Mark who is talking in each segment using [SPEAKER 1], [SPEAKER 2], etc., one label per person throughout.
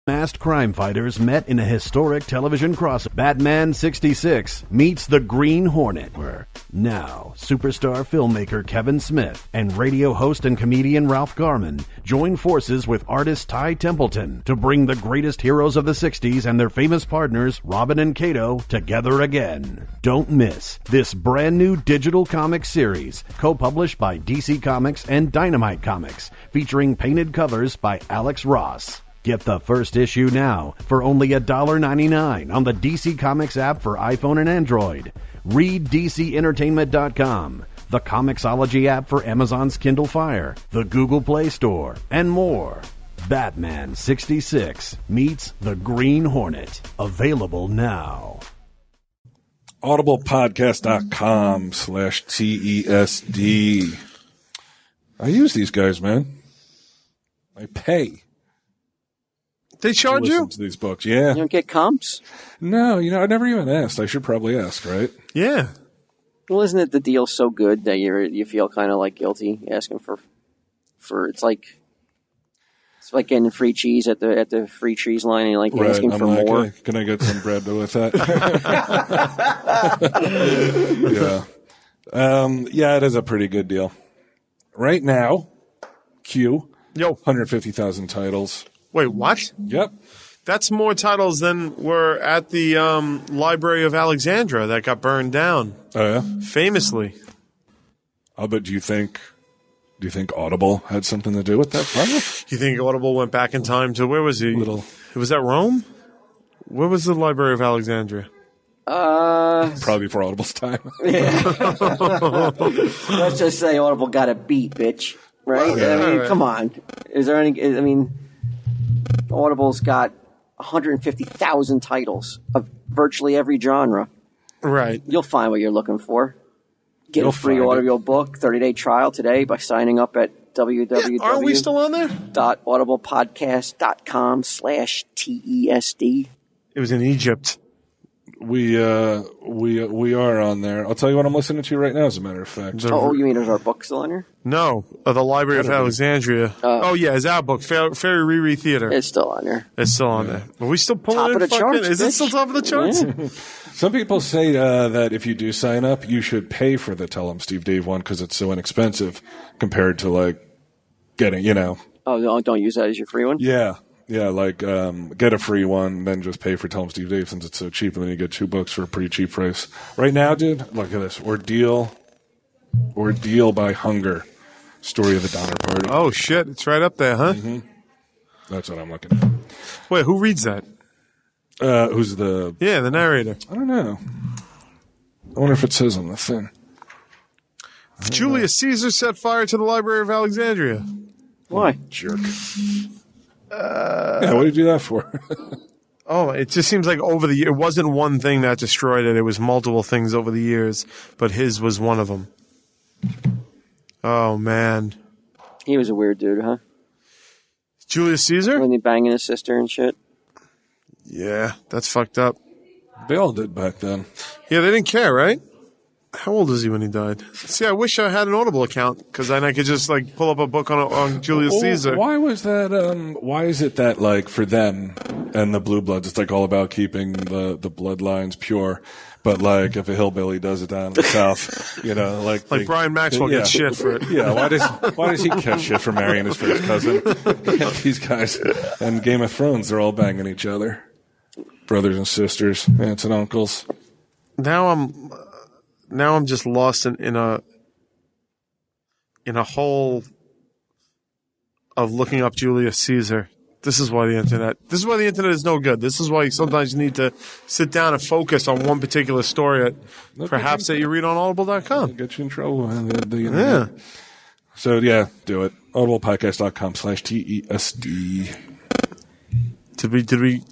[SPEAKER 1] Masked crime fighters met in a historic television cross. Batman 66 meets the Green Hornet. Now, superstar filmmaker Kevin Smith and radio host and comedian Ralph Garman join forces with artist Ty Templeton to bring the greatest heroes of the 60s and their famous partners, Robin and Kato, together again. Don't miss this brand new digital comic series, co-published by DC Comics and Dynamite Comics, featuring painted covers by Alex Ross. Get the first issue now for only $1.99 on the DC Comics app for iPhone and Android. Read DCEntertainment.com, the Comixology app for Amazon's Kindle Fire, the Google Play Store, and more. Batman 66 meets the Green Hornet. Available now.
[SPEAKER 2] audiblepodcast.com/TESD. I use these guys, man. I pay.
[SPEAKER 3] They charge you?
[SPEAKER 2] To these books, yeah.
[SPEAKER 4] You don't get comps?
[SPEAKER 2] No, I never even asked. I should probably ask, right?
[SPEAKER 3] Yeah.
[SPEAKER 4] Well, isn't it the deal so good that you feel kind of like guilty asking for it's like getting free cheese at the free cheese line and like
[SPEAKER 2] right.
[SPEAKER 4] asking
[SPEAKER 2] I'm
[SPEAKER 4] for
[SPEAKER 2] like,
[SPEAKER 4] more.
[SPEAKER 2] Hey, can I get some bread with that? Yeah. Yeah, it is a pretty good deal. Right now, Q, 150,000 titles.
[SPEAKER 3] Wait, what?
[SPEAKER 2] Yep.
[SPEAKER 3] That's more titles than were at the Library of Alexandria that got burned down.
[SPEAKER 2] Oh, yeah?
[SPEAKER 3] Famously.
[SPEAKER 2] Oh, but do you think Audible had something to do with that fire?
[SPEAKER 3] You think Audible went back in time to, where was he? Was that Rome? Where was the Library of Alexandria?
[SPEAKER 2] Probably before Audible's time.
[SPEAKER 4] Let's just say Audible got a beat, bitch. Right? I mean, come on. Is there any... I mean, Audible's got 150,000 titles of virtually every genre.
[SPEAKER 3] Right.
[SPEAKER 4] You'll find what you're looking for. Get a free Audible book, 30-day trial today by signing up at www.
[SPEAKER 3] Aren't we still on there?
[SPEAKER 4] .audiblepodcast.com/TESD.
[SPEAKER 3] It was in Egypt.
[SPEAKER 2] We are on there. I'll tell you what I'm listening to right now, as a matter of fact.
[SPEAKER 4] Oh, you mean is our book still on here?
[SPEAKER 3] No, the Library of Alexandria. Oh, yeah, it's our book, Fairy Riri Theater.
[SPEAKER 4] It's still on there.
[SPEAKER 3] It's still on there. Are we still pulling
[SPEAKER 4] Top
[SPEAKER 3] in
[SPEAKER 4] of the charts,
[SPEAKER 3] Is it
[SPEAKER 4] bitch.
[SPEAKER 3] still top of the charts?
[SPEAKER 4] Yeah.
[SPEAKER 2] Some people say that if you do sign up, you should pay for the Tell 'em Steve Dave one because it's so inexpensive compared to like getting,
[SPEAKER 4] Oh, don't use that as your free one?
[SPEAKER 2] Yeah. Yeah, like get a free one, then just pay for Tell 'em Steve Dave since it's so cheap, and then you get 2 books for a pretty cheap price. Right now, dude, look at this. Ordeal by Hunger. Story of the Donner Party.
[SPEAKER 3] Oh, shit. It's right up there, huh?
[SPEAKER 2] Mm-hmm. That's what I'm looking at.
[SPEAKER 3] Wait, who reads that?
[SPEAKER 2] Who's the...
[SPEAKER 3] Yeah, the narrator.
[SPEAKER 2] I don't know. I wonder if it says on the thing.
[SPEAKER 3] Julius Caesar set fire to the Library of Alexandria.
[SPEAKER 4] Why?
[SPEAKER 2] Jerk. Yeah, what did you do that for?
[SPEAKER 3] Oh, it just seems like over the year, it wasn't one thing that destroyed it. It was multiple things over the years, but his was one of them. Oh, man.
[SPEAKER 4] He was a weird dude, huh?
[SPEAKER 3] Julius Caesar?
[SPEAKER 4] Wasn't he banging his sister and shit?
[SPEAKER 3] Yeah, that's fucked up.
[SPEAKER 2] They all did back then.
[SPEAKER 3] Yeah, they didn't care, right? How old is he when he died? See, I wish I had an Audible account because then I could just like pull up a book on Julius Caesar.
[SPEAKER 2] Why was that? Why is it that like for them and the Blue Bloods, it's like all about keeping the bloodlines pure, but like if a hillbilly does it down in the South, like
[SPEAKER 3] Brian Maxwell gets shit for it.
[SPEAKER 2] Yeah, why does he catch shit for marrying his first cousin? These guys and Game of Thrones, they're all banging each other, brothers and sisters, aunts and uncles.
[SPEAKER 3] Now I'm just lost in a hole of looking up Julius Caesar. This is why the internet is no good. This is why sometimes you need to sit down and focus on one particular story that you read on audible.com.
[SPEAKER 2] Get you in trouble. Yeah. So yeah, do it. audiblepodcast.com/TESD.
[SPEAKER 3] Did we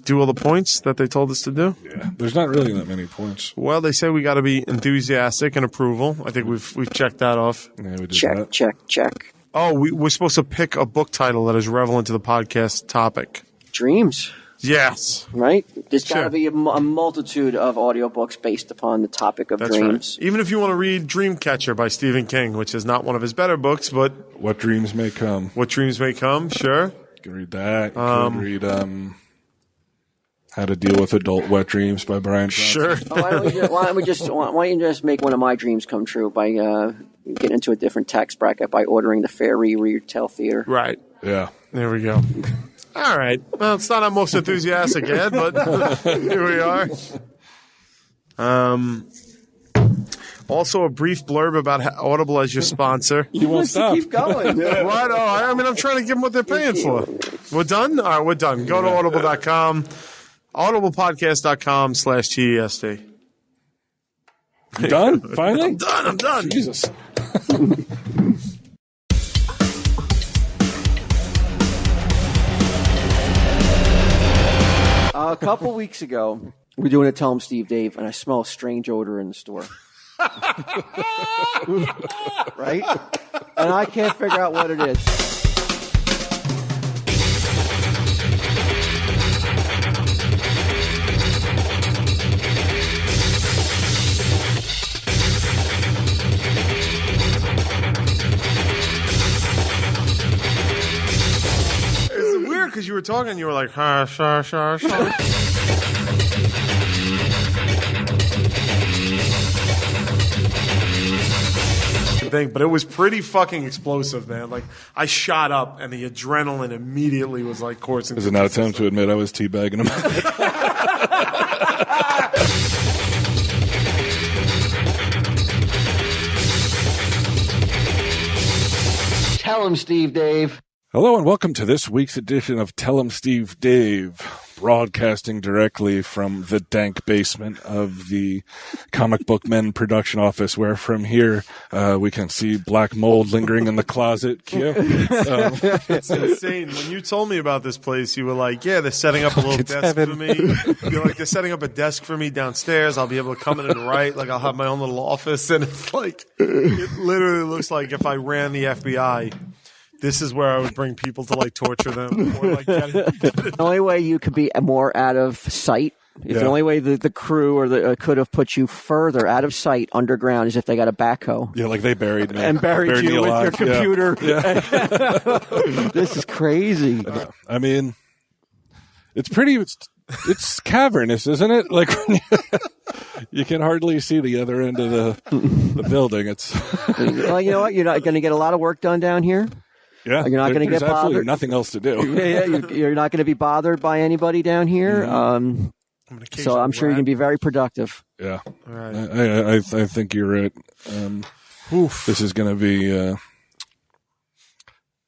[SPEAKER 3] do all the points that they told us to do?
[SPEAKER 2] Yeah. There's not really that many points.
[SPEAKER 3] Well, they say we got to be enthusiastic and approval. I think we've checked that off.
[SPEAKER 2] Yeah, we did
[SPEAKER 4] Check, check.
[SPEAKER 3] Oh, we're supposed to pick a book title that is relevant to the podcast topic.
[SPEAKER 4] Dreams.
[SPEAKER 3] Yes.
[SPEAKER 4] Right? There's got to
[SPEAKER 3] Sure.
[SPEAKER 4] be a multitude of audiobooks based upon the topic of
[SPEAKER 3] That's
[SPEAKER 4] dreams.
[SPEAKER 3] right. Even if you want to read Dreamcatcher by Stephen King, which is not one of his better books, but
[SPEAKER 2] What Dreams May Come.
[SPEAKER 3] What Dreams May Come, sure.
[SPEAKER 2] You can read that. You could read How to Deal with Adult Wet Dreams by Brian Johnson.
[SPEAKER 3] Sure.
[SPEAKER 4] Why don't you just make one of my dreams come true by getting into a different tax bracket by ordering the Fairy Retail Theater?
[SPEAKER 3] Right.
[SPEAKER 2] Yeah.
[SPEAKER 3] There we go. All right. Well, it's not our most enthusiastic ad, but here we are. Also, a brief blurb about Audible as your sponsor.
[SPEAKER 2] You won't stop.
[SPEAKER 4] Keep going.
[SPEAKER 3] What? Oh, I mean, I'm trying to give them what they're paying for. We're done? All right, we're done. Go to audible.com, audiblepodcast.com/TESD.
[SPEAKER 2] You done? Finally?
[SPEAKER 3] I'm done.
[SPEAKER 2] Jesus.
[SPEAKER 4] A couple weeks ago, we were doing a Tell 'em Steve Dave, and I smell a strange odor in the store. Right? And I can't figure out what it is.
[SPEAKER 3] It's weird because you were talking, you were like, hush. Thing, but it was pretty fucking explosive, man. Like, I shot up, and the adrenaline immediately was like coursing.
[SPEAKER 2] Is it not time to admit I was teabagging him?
[SPEAKER 4] Tell 'em Steve Dave.
[SPEAKER 2] Hello and welcome to this week's edition of Tell 'em Steve Dave, broadcasting directly from the dank basement of the Comic Book Men production office, where from here we can see black mold lingering in the closet.
[SPEAKER 3] It's insane. When you told me about this place, you were like, yeah, they're setting up a little desk for me. You're like, they're setting up a desk for me downstairs. I'll be able to come in and write. Like, I'll have my own little office. And it's like, it literally looks like if I ran the FBI, this is where I would bring people to like torture them or like get it.
[SPEAKER 4] The only way you could be more out of sight, the only way the crew or could have put you further out of sight underground is if they got a backhoe.
[SPEAKER 2] Yeah, like they buried me.
[SPEAKER 4] And buried you with your computer.
[SPEAKER 2] Yeah.
[SPEAKER 4] This is crazy.
[SPEAKER 2] I mean, it's cavernous, isn't it? Like, you can hardly see the other end of the building. It's
[SPEAKER 4] Well, you know what? You're not going to get a lot of work done down here.
[SPEAKER 2] yeah.
[SPEAKER 4] You're not going to get
[SPEAKER 2] There's absolutely
[SPEAKER 4] bothered.
[SPEAKER 2] nothing else to do.
[SPEAKER 4] You're not going to be bothered by anybody down here. So I'm sure you can be very productive.
[SPEAKER 2] Yeah,
[SPEAKER 3] All right.
[SPEAKER 2] I think you're right. This is going to be.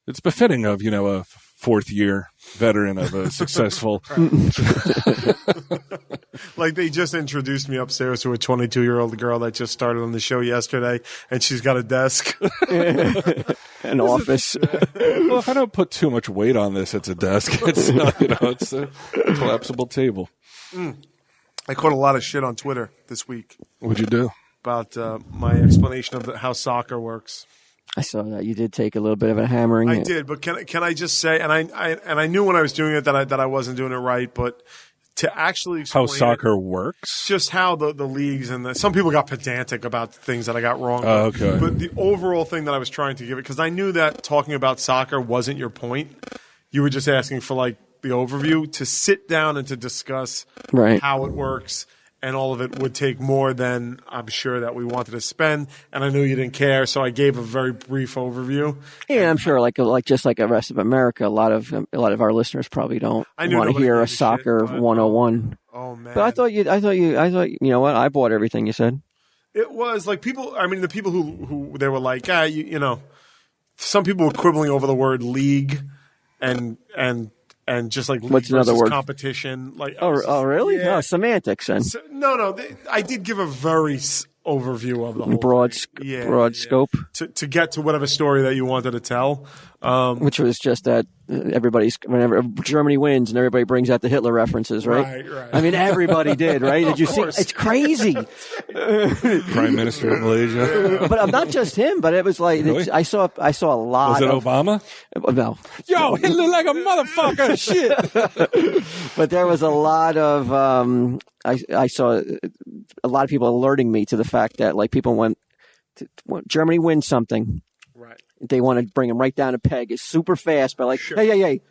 [SPEAKER 2] It's befitting of a fourth-year veteran of a successful.
[SPEAKER 3] Like, they just introduced me upstairs to a 22-year-old girl that just started on the show yesterday, and she's got a desk.
[SPEAKER 4] An office.
[SPEAKER 2] Well, if I don't put too much weight on this, it's a desk. It's it's a collapsible table.
[SPEAKER 3] I caught a lot of shit on Twitter this week
[SPEAKER 2] What'd you do?
[SPEAKER 3] about my explanation of how soccer works.
[SPEAKER 4] I saw that you did take a little bit of a hammering.
[SPEAKER 3] I did, but can I just say, and I knew when I was doing it that I wasn't doing it right, but to actually explain
[SPEAKER 2] How soccer works?
[SPEAKER 3] just how the leagues and some people got pedantic about things that I got wrong.
[SPEAKER 2] Oh, okay.
[SPEAKER 3] But the overall thing that I was trying to give it, because I knew that talking about soccer wasn't your point. You were just asking for like the overview. To sit down and to discuss
[SPEAKER 4] Right.
[SPEAKER 3] how it works and all of it would take more than I'm sure that we wanted to spend. And I knew you didn't care, so I gave a very brief overview.
[SPEAKER 4] Yeah, I'm sure, like just like the rest of America, a lot of our listeners probably don't
[SPEAKER 3] I knew
[SPEAKER 4] want to
[SPEAKER 3] nobody
[SPEAKER 4] hear
[SPEAKER 3] gave
[SPEAKER 4] a
[SPEAKER 3] a shit,
[SPEAKER 4] soccer
[SPEAKER 3] but-
[SPEAKER 4] 101.
[SPEAKER 3] Oh man!
[SPEAKER 4] But I thought you know what? I bought everything you said.
[SPEAKER 3] It was like people. I mean, the people who they were like, you know, some people were quibbling over the word league, and just like league
[SPEAKER 4] What's another
[SPEAKER 3] versus
[SPEAKER 4] word?
[SPEAKER 3] competition. Like,
[SPEAKER 4] Oh, really?
[SPEAKER 3] Yeah.
[SPEAKER 4] No, semantics then.
[SPEAKER 3] No. I did give a very overview of the whole
[SPEAKER 4] Broad
[SPEAKER 3] thing.
[SPEAKER 4] scope,
[SPEAKER 3] to get to whatever story that you wanted to tell.
[SPEAKER 4] which was just that whenever Germany wins and everybody brings out the Hitler references, right?
[SPEAKER 3] Right.
[SPEAKER 4] I mean, everybody did, right? Did you see?
[SPEAKER 3] course.
[SPEAKER 4] It's crazy.
[SPEAKER 2] Prime Minister of Malaysia.
[SPEAKER 4] But not just him, but it was like
[SPEAKER 2] Really?
[SPEAKER 4] I saw a lot.
[SPEAKER 2] Was it
[SPEAKER 4] of,
[SPEAKER 2] Obama?
[SPEAKER 4] No,
[SPEAKER 2] Yo, Hitler like a motherfucker. Shit.
[SPEAKER 4] but there was a lot of I saw a lot of people alerting me to the fact that like people when Germany wins something,
[SPEAKER 3] Right.
[SPEAKER 4] they want to bring them right down a peg. It's super fast, but like, hey,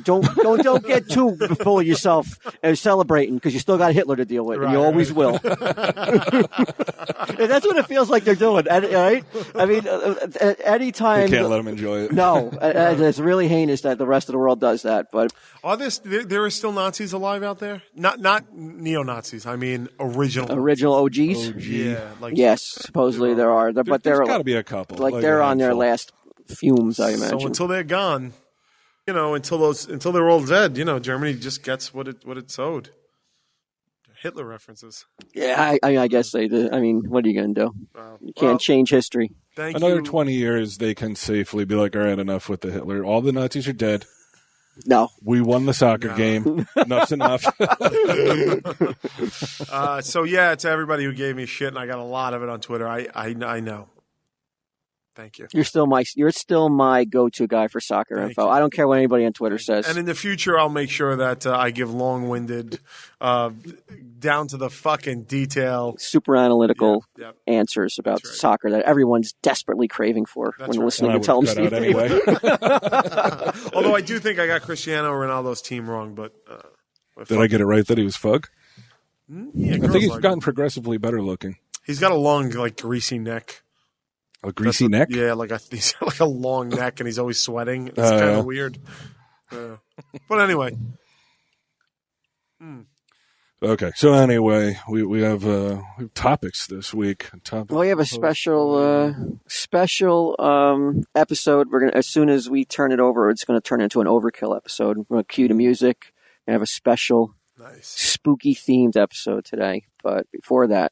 [SPEAKER 4] Don't get too full of yourself and celebrating because you still got Hitler to deal with, and you always will. And that's what it feels like they're doing, right? I mean, any time
[SPEAKER 2] you can't let them enjoy it.
[SPEAKER 4] No, it's really heinous that the rest of the world does that. But
[SPEAKER 3] there are still Nazis alive out there? Not neo-Nazis. I mean,
[SPEAKER 4] original OGs.
[SPEAKER 2] OG.
[SPEAKER 3] Yeah,
[SPEAKER 4] yes, supposedly there are, but
[SPEAKER 2] there's got to be a couple.
[SPEAKER 4] Like they're on their last fumes, I imagine.
[SPEAKER 3] So until they're gone, until they're all dead, Germany just gets what it sowed. Hitler references.
[SPEAKER 4] Yeah, I guess they do. I mean, what are you going to do? You can't change history.
[SPEAKER 2] Another 20 years, they can safely be like, all right, enough with the Hitler. All the Nazis are dead.
[SPEAKER 4] No.
[SPEAKER 2] We won the soccer game. Enough's enough.
[SPEAKER 3] So, yeah, to everybody who gave me shit, and I got a lot of it on Twitter, I know. Thank you.
[SPEAKER 4] You're still my go-to guy for soccer info. I don't care what anybody on Twitter says.
[SPEAKER 3] And in the future, I'll make sure that I give long-winded, down to the fucking detail,
[SPEAKER 4] super analytical answers about soccer that everyone's desperately craving for when listening to Tell 'em Steve.
[SPEAKER 2] Anyway.
[SPEAKER 3] Although I do think I got Cristiano Ronaldo's team wrong, but
[SPEAKER 2] did I get it right that he was Fug?
[SPEAKER 3] Yeah,
[SPEAKER 2] I think he's gotten progressively better looking.
[SPEAKER 3] He's got a long, greasy neck.
[SPEAKER 2] A greasy neck?
[SPEAKER 3] Yeah, he's got a long neck, and he's always sweating. It's kind of weird. But anyway.
[SPEAKER 2] Okay, so anyway, we have topics this week.
[SPEAKER 4] We have a special episode. We're gonna, as soon as we turn it over, it's going to turn into an overkill episode. We're going to cue the music and have a special, spooky themed episode today. But before that,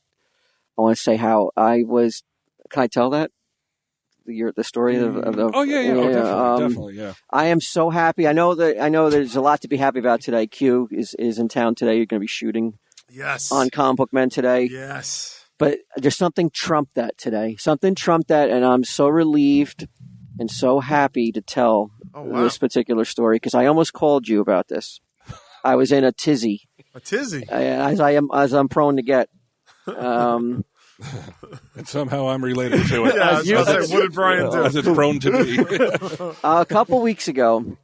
[SPEAKER 4] I want to say how I was. Can I tell that? The story of the
[SPEAKER 2] definitely.
[SPEAKER 4] I am so happy. I know there's a lot to be happy about today. Q is in town today. You're going to be shooting on Comic Book Men today.
[SPEAKER 3] Yes.
[SPEAKER 4] But there's something trumped that today. Something trumped that, and I'm so relieved and so happy to tell this particular story because I almost called you about this. I was in a tizzy.
[SPEAKER 3] A tizzy?
[SPEAKER 4] As I'm prone to get.
[SPEAKER 2] And somehow I'm related to it.
[SPEAKER 3] What did Brian do?
[SPEAKER 2] As it's prone to be.
[SPEAKER 4] A couple weeks ago,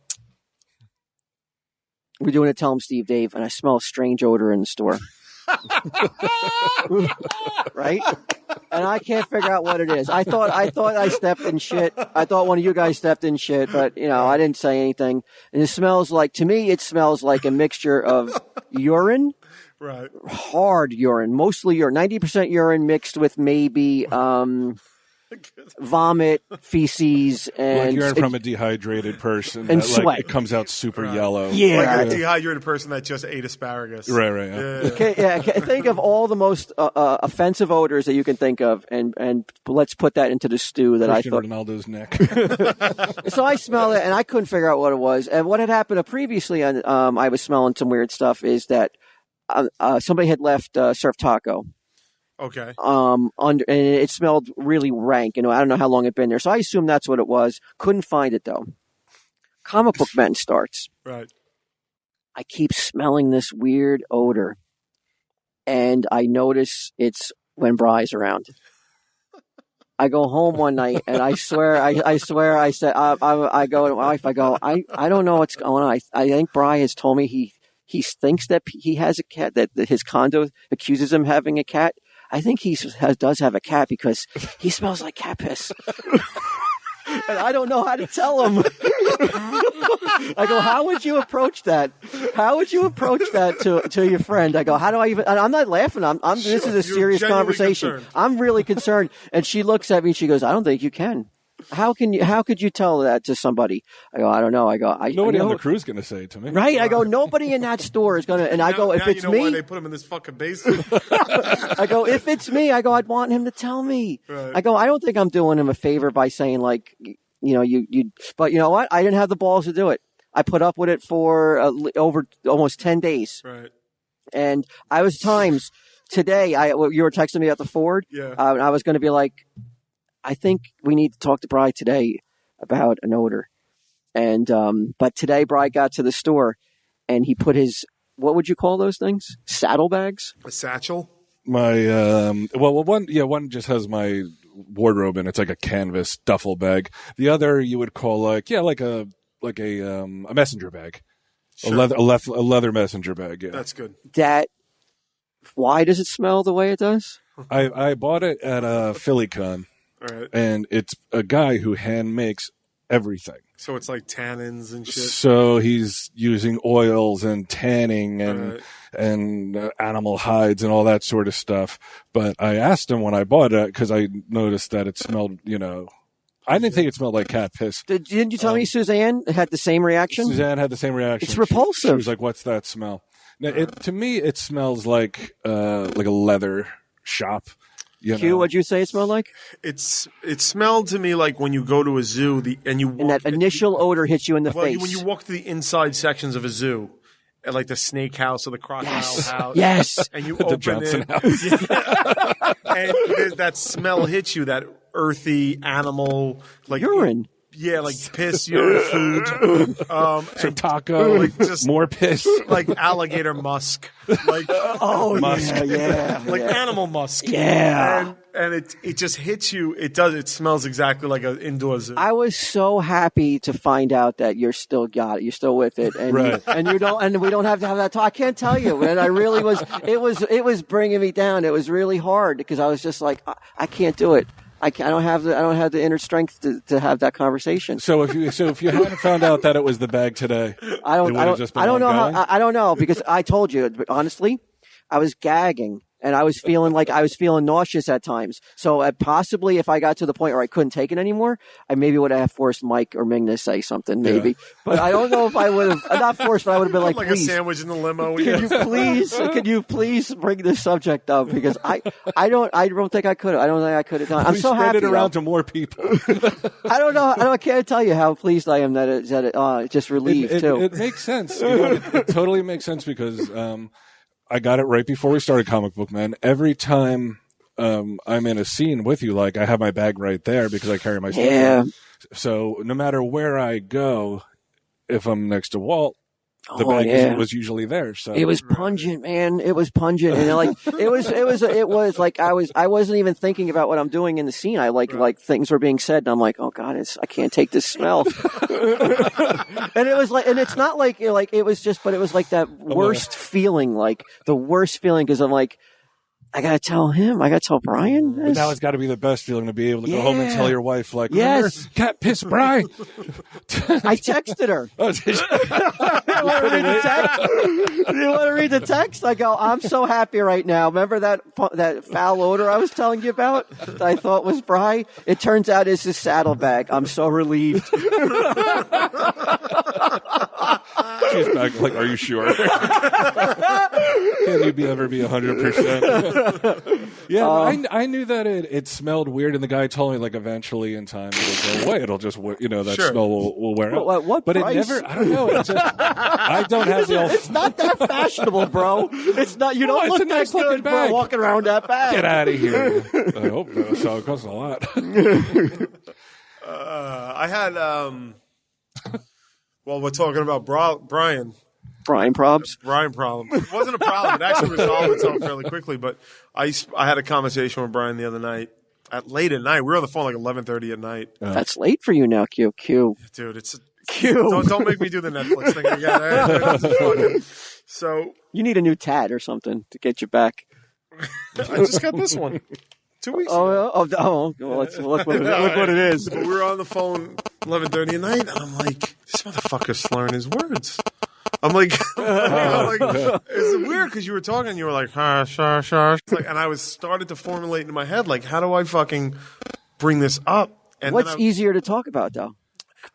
[SPEAKER 4] we're doing a Tell 'em Steve Dave, and I smell a strange odor in the store. Right? And I can't figure out what it is. I thought I stepped in shit. I thought one of you guys stepped in shit, but I didn't say anything. And it smells like a mixture of urine.
[SPEAKER 3] Right.
[SPEAKER 4] Hard urine, mostly urine, 90% urine mixed with maybe vomit, feces, and
[SPEAKER 2] like urine from a dehydrated person.
[SPEAKER 4] And
[SPEAKER 2] that,
[SPEAKER 4] sweat.
[SPEAKER 2] It comes out super yellow.
[SPEAKER 4] Yeah.
[SPEAKER 3] Like a dehydrated person that just ate asparagus.
[SPEAKER 2] Right.
[SPEAKER 4] Yeah. Think of all the most offensive odors that you can think of, and let's put that into the stew that
[SPEAKER 2] Cristiano
[SPEAKER 4] I thought.
[SPEAKER 2] Ronaldo's neck.
[SPEAKER 4] So I smelled it, and I couldn't figure out what it was. And what had happened previously, I was smelling some weird stuff, is that somebody had left Surf Taco.
[SPEAKER 3] Okay.
[SPEAKER 4] And it smelled really rank. I don't know how long it'd been there. So I assumed that's what it was. Couldn't find it though. Comic Book Men starts.
[SPEAKER 3] Right.
[SPEAKER 4] I keep smelling this weird odor, and I notice it's when Bry's around. I go home one night, and I swear, I said, I go to my wife, I don't know what's going on. I think Bry has told me he thinks that he has a cat, that his condo accuses him having a cat. I think he does have a cat because he smells like cat piss. And I don't know how to tell him. I go, how would you approach that? How would you approach that to your friend? I go, how do I even? I'm not laughing. This is a serious conversation.
[SPEAKER 3] Concerned.
[SPEAKER 4] I'm really concerned. And she looks at me and she goes, I don't think you can. How could you tell that to somebody? I go, I don't know. I go,
[SPEAKER 2] nobody on the crew's going to say it to me.
[SPEAKER 4] Right? I go, nobody in that store is going to, and I go, if it's me.
[SPEAKER 3] Why they put him in this fucking basement.
[SPEAKER 4] I go, if it's me, I go, I'd want him to tell me.
[SPEAKER 3] Right.
[SPEAKER 4] I go, I don't think I'm doing him a favor by saying but you know what? I didn't have the balls to do it. I put up with it for over almost 10 days.
[SPEAKER 3] Right.
[SPEAKER 4] And I was times today, you were texting me at the Ford.
[SPEAKER 3] Yeah.
[SPEAKER 4] I was going to be like, I think we need to talk to Bri today about an odor. And, but today Bri got to the store and he put his, what would you call those things? Saddlebags?
[SPEAKER 3] A satchel?
[SPEAKER 2] My, one just has my wardrobe in. It's like a canvas duffel bag. The other you would call like a a messenger bag,
[SPEAKER 3] Sure.
[SPEAKER 2] a leather messenger bag. Yeah,
[SPEAKER 3] That's good.
[SPEAKER 4] Why does it smell the way it does?
[SPEAKER 2] I bought it at a PhillyCon,
[SPEAKER 3] All right.
[SPEAKER 2] and it's a guy who hand makes everything.
[SPEAKER 3] So it's like tannins and shit.
[SPEAKER 2] So he's using oils and tanning and animal hides and all that sort of stuff. But I asked him when I bought it because I noticed that it smelled, I didn't think it smelled like cat piss.
[SPEAKER 4] Didn't you tell me Suzanne had the same reaction?
[SPEAKER 2] Suzanne had the same reaction.
[SPEAKER 4] It's repulsive.
[SPEAKER 2] She was like, "What's that smell?" Now, to me, it smells like a leather shop.
[SPEAKER 4] Q, what'd you say it smelled like?
[SPEAKER 3] It smelled to me like when you go to a zoo
[SPEAKER 4] and that initial odor hits you in the face.
[SPEAKER 3] When you walk to the inside sections of a zoo, at like the snake house or the crocodile house.
[SPEAKER 4] Yes.
[SPEAKER 3] And you
[SPEAKER 2] the
[SPEAKER 3] open
[SPEAKER 2] Johnson
[SPEAKER 3] it.
[SPEAKER 2] house.
[SPEAKER 3] And that smell hits you, that earthy animal, like
[SPEAKER 4] urine.
[SPEAKER 3] Yeah, like piss, urine, food.
[SPEAKER 2] So taco,
[SPEAKER 3] like just
[SPEAKER 2] more piss.
[SPEAKER 3] Like alligator musk. Like
[SPEAKER 2] musk.
[SPEAKER 4] Yeah.
[SPEAKER 3] Like animal musk.
[SPEAKER 4] Yeah.
[SPEAKER 3] And it just hits you. It smells exactly like an indoor zoo.
[SPEAKER 4] I was so happy to find out that you're still with it, and
[SPEAKER 2] right.
[SPEAKER 4] and we don't have to have that talk. I can't tell you, and I really was. It was bringing me down. It was really hard because I was just like, I can't do it. I don't have the inner strength to have that conversation.
[SPEAKER 2] So if you hadn't found out that it was the bag today, I don't
[SPEAKER 4] know because I told you honestly, I was gagging. And I was feeling nauseous at times. So possibly if I got to the point where I couldn't take it anymore, I maybe would have forced Mike or Ming to say something, maybe. Yeah. But I don't know if I would have, not forced, but I would have been like, please.
[SPEAKER 3] A sandwich in the limo.
[SPEAKER 4] Could you please bring this subject up? Because I don't think I could have. I don't think I could have done. I'm so happy.
[SPEAKER 2] Spread it around to more people.
[SPEAKER 4] I don't know. I can't tell you how pleased I am that it just relieved too.
[SPEAKER 2] It makes sense. It totally makes sense because, I got it right before we started Comic Book Man. Every time I'm in a scene with you, like I have my bag right there because I carry my stuff.
[SPEAKER 4] Yeah.
[SPEAKER 2] So no matter where I go, if I'm next to Walt, the bag was usually there. So
[SPEAKER 4] it was pungent, man. It was pungent, and it was like I wasn't even thinking about what I'm doing in the scene. I like things were being said, and I'm like, oh god, I can't take this smell. And it was like, and it's not like it was just, but it was like that worst feeling, like the worst feeling, because I'm like, I gotta tell him. I gotta tell Brian this.
[SPEAKER 2] But now it's got to be the best feeling to be able to go home and tell your wife, like,
[SPEAKER 4] yes,
[SPEAKER 2] cat piss, Brian.
[SPEAKER 4] I texted her.
[SPEAKER 2] Oh, did you?
[SPEAKER 4] You want to read the text? You want to read the text? I go, I'm so happy right now. Remember that foul odor I was telling you about that I thought was Bri? It turns out it's his saddlebag. I'm so relieved.
[SPEAKER 2] She's back like, are you sure? Can you ever be 100%? Yeah, I knew that it smelled weird, and the guy told me, like, eventually in time it'll go away. It'll just, that smell will wear out.
[SPEAKER 4] What
[SPEAKER 2] but
[SPEAKER 4] price?
[SPEAKER 2] It never, I don't know. It's just, I don't have the
[SPEAKER 4] It's not that fashionable, bro. It's not, you don't look that
[SPEAKER 2] nice
[SPEAKER 4] good, bro, walking around that bag.
[SPEAKER 2] Get out of here. I hope no. So it costs a lot.
[SPEAKER 3] I had, well, we're talking about Brian.
[SPEAKER 4] Brian probs.
[SPEAKER 3] Brian problem. It wasn't a problem. It actually resolved itself fairly quickly. But I had a conversation with Brian the other night, late at night. We were on the phone like 11:30 at night.
[SPEAKER 4] That's late for you now, Q.
[SPEAKER 3] Dude, it's
[SPEAKER 4] Q.
[SPEAKER 3] Don't make me do the Netflix thing again. So
[SPEAKER 4] you need a new tat or something to get you back.
[SPEAKER 3] I just got this one 2 weeks ago.
[SPEAKER 4] Well, let's look what it is.
[SPEAKER 3] But we were on the phone 11:30 at night, and I'm like, this motherfucker's slurring his words. I'm like, it's weird because you were talking and you were like, and I was started to formulate in my head, like, how do I fucking bring this up? And
[SPEAKER 4] what's easier to talk about, though?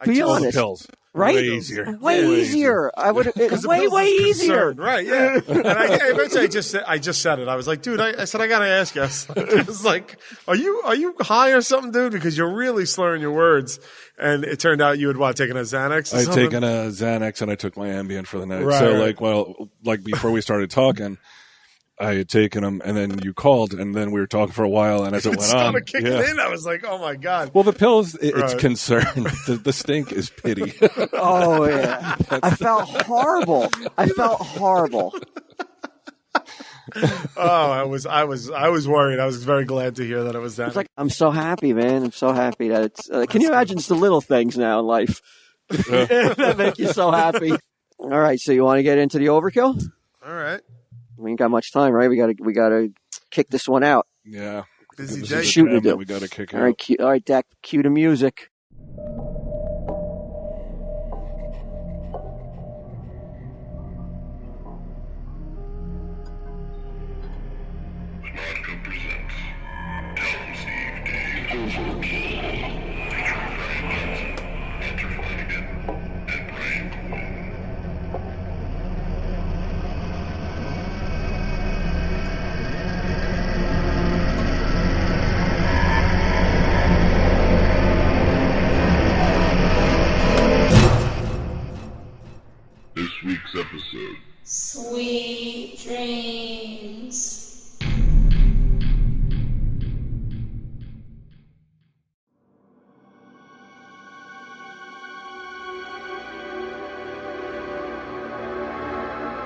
[SPEAKER 4] Be honest.
[SPEAKER 2] Pills.
[SPEAKER 4] Right?
[SPEAKER 2] Way easier.
[SPEAKER 4] Way easier. I would. It's way easier.
[SPEAKER 3] Right? Yeah. And eventually I just said it. I was like, dude, I said I gotta ask you. I was like, are you high or something, dude? Because you're really slurring your words. And it turned out you had taken a Xanax.
[SPEAKER 2] I'd taken a Xanax and I took my Ambien for the night.
[SPEAKER 3] Right,
[SPEAKER 2] so before we started talking, I had taken them, and then you called, and then we were talking for a while, and as it went on,
[SPEAKER 3] started kicking in. I was like, "Oh my god!"
[SPEAKER 2] Well, the pills, it's concern. The stink is pity.
[SPEAKER 4] Oh yeah, I felt horrible.
[SPEAKER 3] Oh, I was worried. I was very glad to hear that it was that.
[SPEAKER 4] It's like, I'm so happy, man. I'm so happy that it's. Can you imagine? It's the little things now in life. That make you so happy. All right, so you want to get into the overkill?
[SPEAKER 3] All right.
[SPEAKER 4] We ain't got much time, right? We gotta kick this one out.
[SPEAKER 2] Yeah.
[SPEAKER 3] Busy
[SPEAKER 2] This
[SPEAKER 3] day.
[SPEAKER 2] is a
[SPEAKER 4] Shooting
[SPEAKER 2] jam
[SPEAKER 4] to
[SPEAKER 2] that
[SPEAKER 4] do.
[SPEAKER 2] we got to kick
[SPEAKER 4] All right,
[SPEAKER 2] out.
[SPEAKER 4] all right, Dak, cue the music.
[SPEAKER 5] Vodka presents Tell 'em Steve Dave Overkill, featuring Brian Johnson, Walter Flanagan, and Brian Quinn. This week's episode.
[SPEAKER 6] Sweet dreams.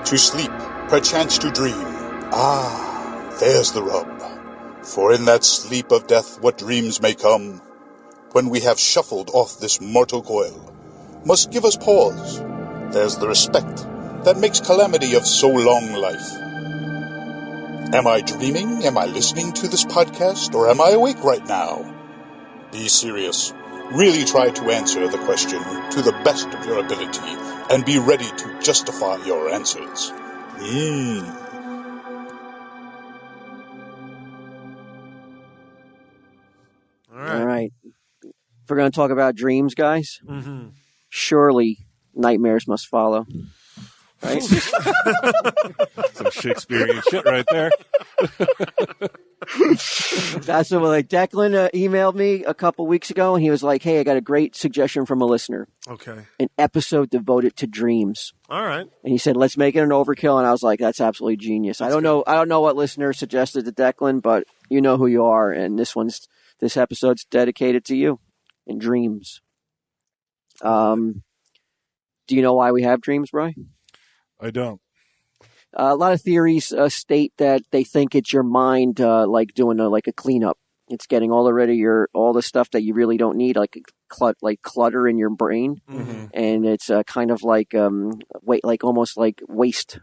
[SPEAKER 7] To sleep, perchance to dream. Ah, there's the rub. For in that sleep of death what dreams may come, when we have shuffled off this mortal coil, must give us pause. There's the respect that makes calamity of so long life. Am I dreaming? Am I listening to this podcast? Or am I awake right now? Be serious. Really try to answer the question to the best of your ability and be ready to justify your answers.
[SPEAKER 4] All right. If we're going to talk about dreams, guys, surely nightmares must follow. Right?
[SPEAKER 2] Some Shakespearean shit right there.
[SPEAKER 4] That's what, like, Declan emailed me a couple weeks ago, and he was like, hey, I got a great suggestion from a listener.
[SPEAKER 3] Okay.
[SPEAKER 4] An episode devoted to dreams.
[SPEAKER 3] All right.
[SPEAKER 4] And he said, let's make it an overkill. And I was like, that's absolutely genius. I don't know what listener suggested to Declan, but you know who you are. And this episode's dedicated to you and dreams. Do you know why we have dreams, Bri?
[SPEAKER 2] I don't.
[SPEAKER 4] A lot of theories state that they think it's your mind, like doing a cleanup. It's getting all the stuff that you really don't need, like clutter in your brain, and it's kind of like almost like waste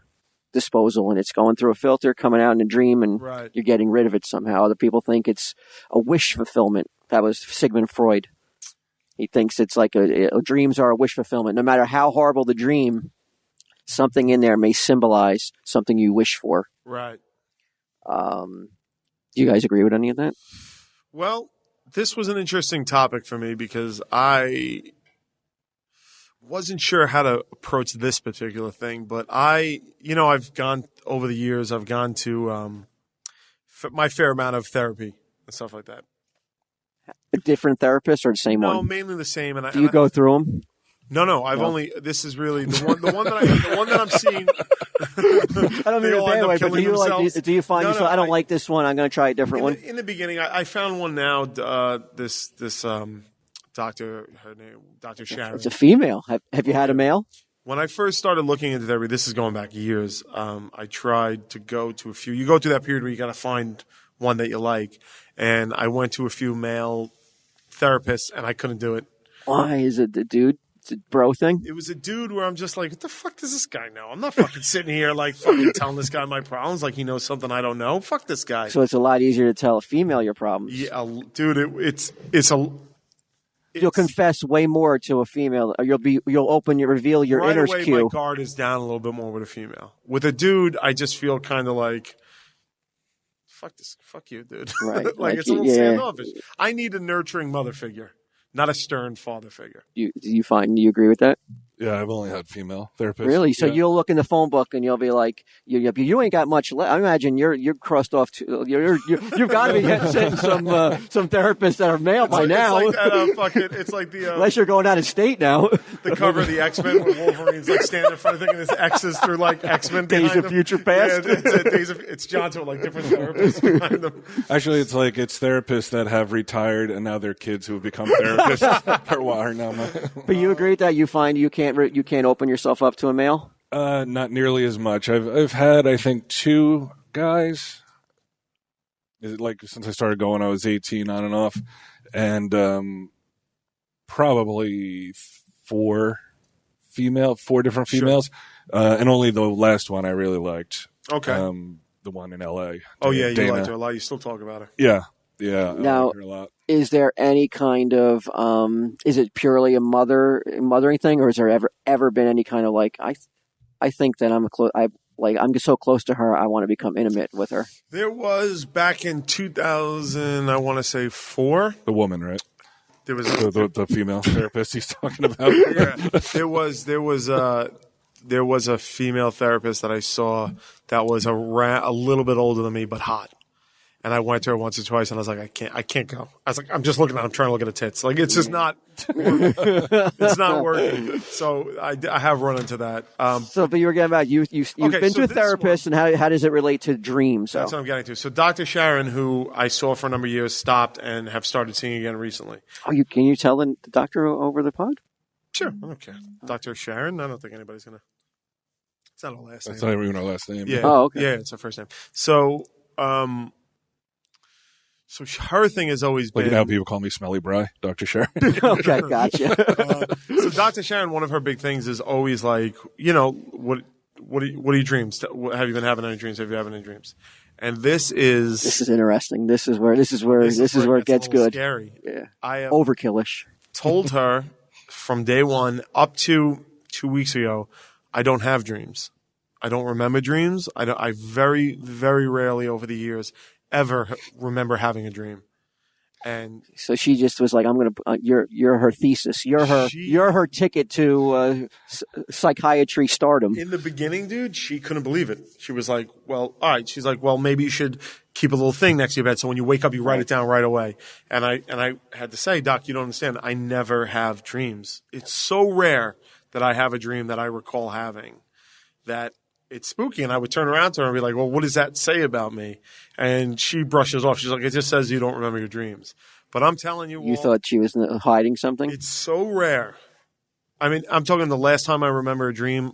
[SPEAKER 4] disposal, and it's going through a filter, coming out in a dream, and you're getting rid of it somehow. Other people think it's a wish fulfillment. That was Sigmund Freud. He thinks it's like dreams are a wish fulfillment. No matter how horrible the dream, something in there may symbolize something you wish for.
[SPEAKER 3] Right.
[SPEAKER 4] Do you guys agree with any of that?
[SPEAKER 3] Well, this was an interesting topic for me because I wasn't sure how to approach this particular thing, but I've gone over the years, I've gone to my fair amount of therapy and stuff like that.
[SPEAKER 4] A different therapist or the same one?
[SPEAKER 3] No, mainly the same. And
[SPEAKER 4] Do you go through them?
[SPEAKER 3] No. This is really the one that I'm seeing.
[SPEAKER 4] I don't mean it that way, but do you find yourself? I don't like this one. I'm going to try a different one.
[SPEAKER 3] In the beginning, I found one now. This doctor, her name, Dr. Sharon.
[SPEAKER 4] It's a female. Have you had a male?
[SPEAKER 3] When I first started looking into therapy, this is going back years. I tried to go to a few. You go through that period where you got to find one that you like, and I went to a few male therapists, and I couldn't do it.
[SPEAKER 4] Why? Is it the dude? It's a bro thing?
[SPEAKER 3] It was a dude where I'm just like, what the fuck does this guy know? I'm not fucking sitting here like fucking telling this guy my problems like he knows something I don't know. Fuck this guy.
[SPEAKER 4] So it's a lot easier to tell a female your problems.
[SPEAKER 3] Yeah, dude,
[SPEAKER 4] You'll confess way more to a female. Or you'll reveal your
[SPEAKER 3] right
[SPEAKER 4] inner
[SPEAKER 3] away,
[SPEAKER 4] Q.
[SPEAKER 3] my guard is down a little bit more with a female. With a dude, I just feel kind of like, fuck you, dude.
[SPEAKER 4] Right.
[SPEAKER 3] like it's a little standoffish. I need a nurturing mother figure, not a stern father figure.
[SPEAKER 4] Do you agree with that?
[SPEAKER 2] Yeah, I've only had female therapists.
[SPEAKER 4] Really? So
[SPEAKER 2] yeah.
[SPEAKER 4] you'll look in the phone book and you'll be like, you ain't got much left. I imagine you're crossed off. You've got to be getting some therapists that are male by now.
[SPEAKER 3] It's like the
[SPEAKER 4] unless you're going out of state now.
[SPEAKER 3] The cover of the X-Men where Wolverine's like standing in front of the thing and there's X's through like X-Men
[SPEAKER 4] Days
[SPEAKER 3] behind
[SPEAKER 4] of
[SPEAKER 3] them.
[SPEAKER 4] Future Past.
[SPEAKER 3] Yeah, it's Johnson with like different therapists behind them.
[SPEAKER 2] Actually, it's therapists that have retired and now they're kids who have become therapists for a while now.
[SPEAKER 4] But you agree with that? You find you can't open yourself up to a male?
[SPEAKER 2] Not nearly as much. I've had, I think, 2 guys. Since I started going, I was 18 on and off, and probably four different females, and only the last one I really liked.
[SPEAKER 3] Okay.
[SPEAKER 2] The one in L.A.
[SPEAKER 3] Oh yeah, you
[SPEAKER 2] Dana.
[SPEAKER 3] liked her a lot. You still talk about her.
[SPEAKER 2] Yeah.
[SPEAKER 4] Now,
[SPEAKER 2] I like her a lot.
[SPEAKER 4] is there any kind of is it purely a mothering thing, or has there ever been any kind of like I think that I'm I'm so close to her, I want to become intimate with her?
[SPEAKER 3] There was back in 2000, I want to say 4.
[SPEAKER 2] The woman, right?
[SPEAKER 3] There was
[SPEAKER 2] the female therapist he's talking about.
[SPEAKER 3] Yeah, there was a female therapist that I saw that was a little bit older than me, but hot. And I went to her once or twice, and I was like, I can't go. I was like, I'm trying to look at her tits. Like, it's just not, it's not working. So I have run into that.
[SPEAKER 4] But you were getting about you've been to a therapist, and how does it relate to dreams?
[SPEAKER 3] That's what I'm getting to. So Dr. Sharon, who I saw for a number of years, stopped and have started seeing again recently.
[SPEAKER 4] Oh, can you tell the doctor over the pod?
[SPEAKER 3] Sure, I don't care. Dr. Sharon, I don't think anybody's gonna. It's not our last name.
[SPEAKER 2] That's not even our last name.
[SPEAKER 3] Yeah.
[SPEAKER 4] Oh, okay.
[SPEAKER 3] Yeah, it's our first name. So, so her thing has always been.
[SPEAKER 2] Like now people call me Smelly Bry, Dr. Sharon.
[SPEAKER 4] Okay, gotcha.
[SPEAKER 3] So Dr. Sharon, one of her big things is always like, what are your dreams? Have you been having any dreams? Have you having any dreams? And this is
[SPEAKER 4] interesting. This is where it gets good.
[SPEAKER 3] Scary.
[SPEAKER 4] Yeah.
[SPEAKER 3] I have
[SPEAKER 4] Overkillish.
[SPEAKER 3] told her from day one up to 2 weeks ago, I don't have dreams. I don't remember dreams. I very, very rarely over the years ever remember having a dream. And
[SPEAKER 4] so she just was like, "I'm gonna. You're her thesis. You're her ticket to psychiatry stardom."
[SPEAKER 3] in the beginning, dude, she couldn't believe it. She was like, "Well, all right." She's like, "Well, maybe you should keep a little thing next to your bed so when you wake up, you write it down right away." And I had to say, "Doc, you don't understand. I never have dreams. It's so rare that I have a dream that I recall having that." It's spooky. And I would turn around to her and be like, well, what does that say about me? And she brushes off. She's like, it just says you don't remember your dreams. But I'm telling you,
[SPEAKER 4] you thought she was hiding something?
[SPEAKER 3] It's so rare. I mean, I'm talking the last time I remember a dream,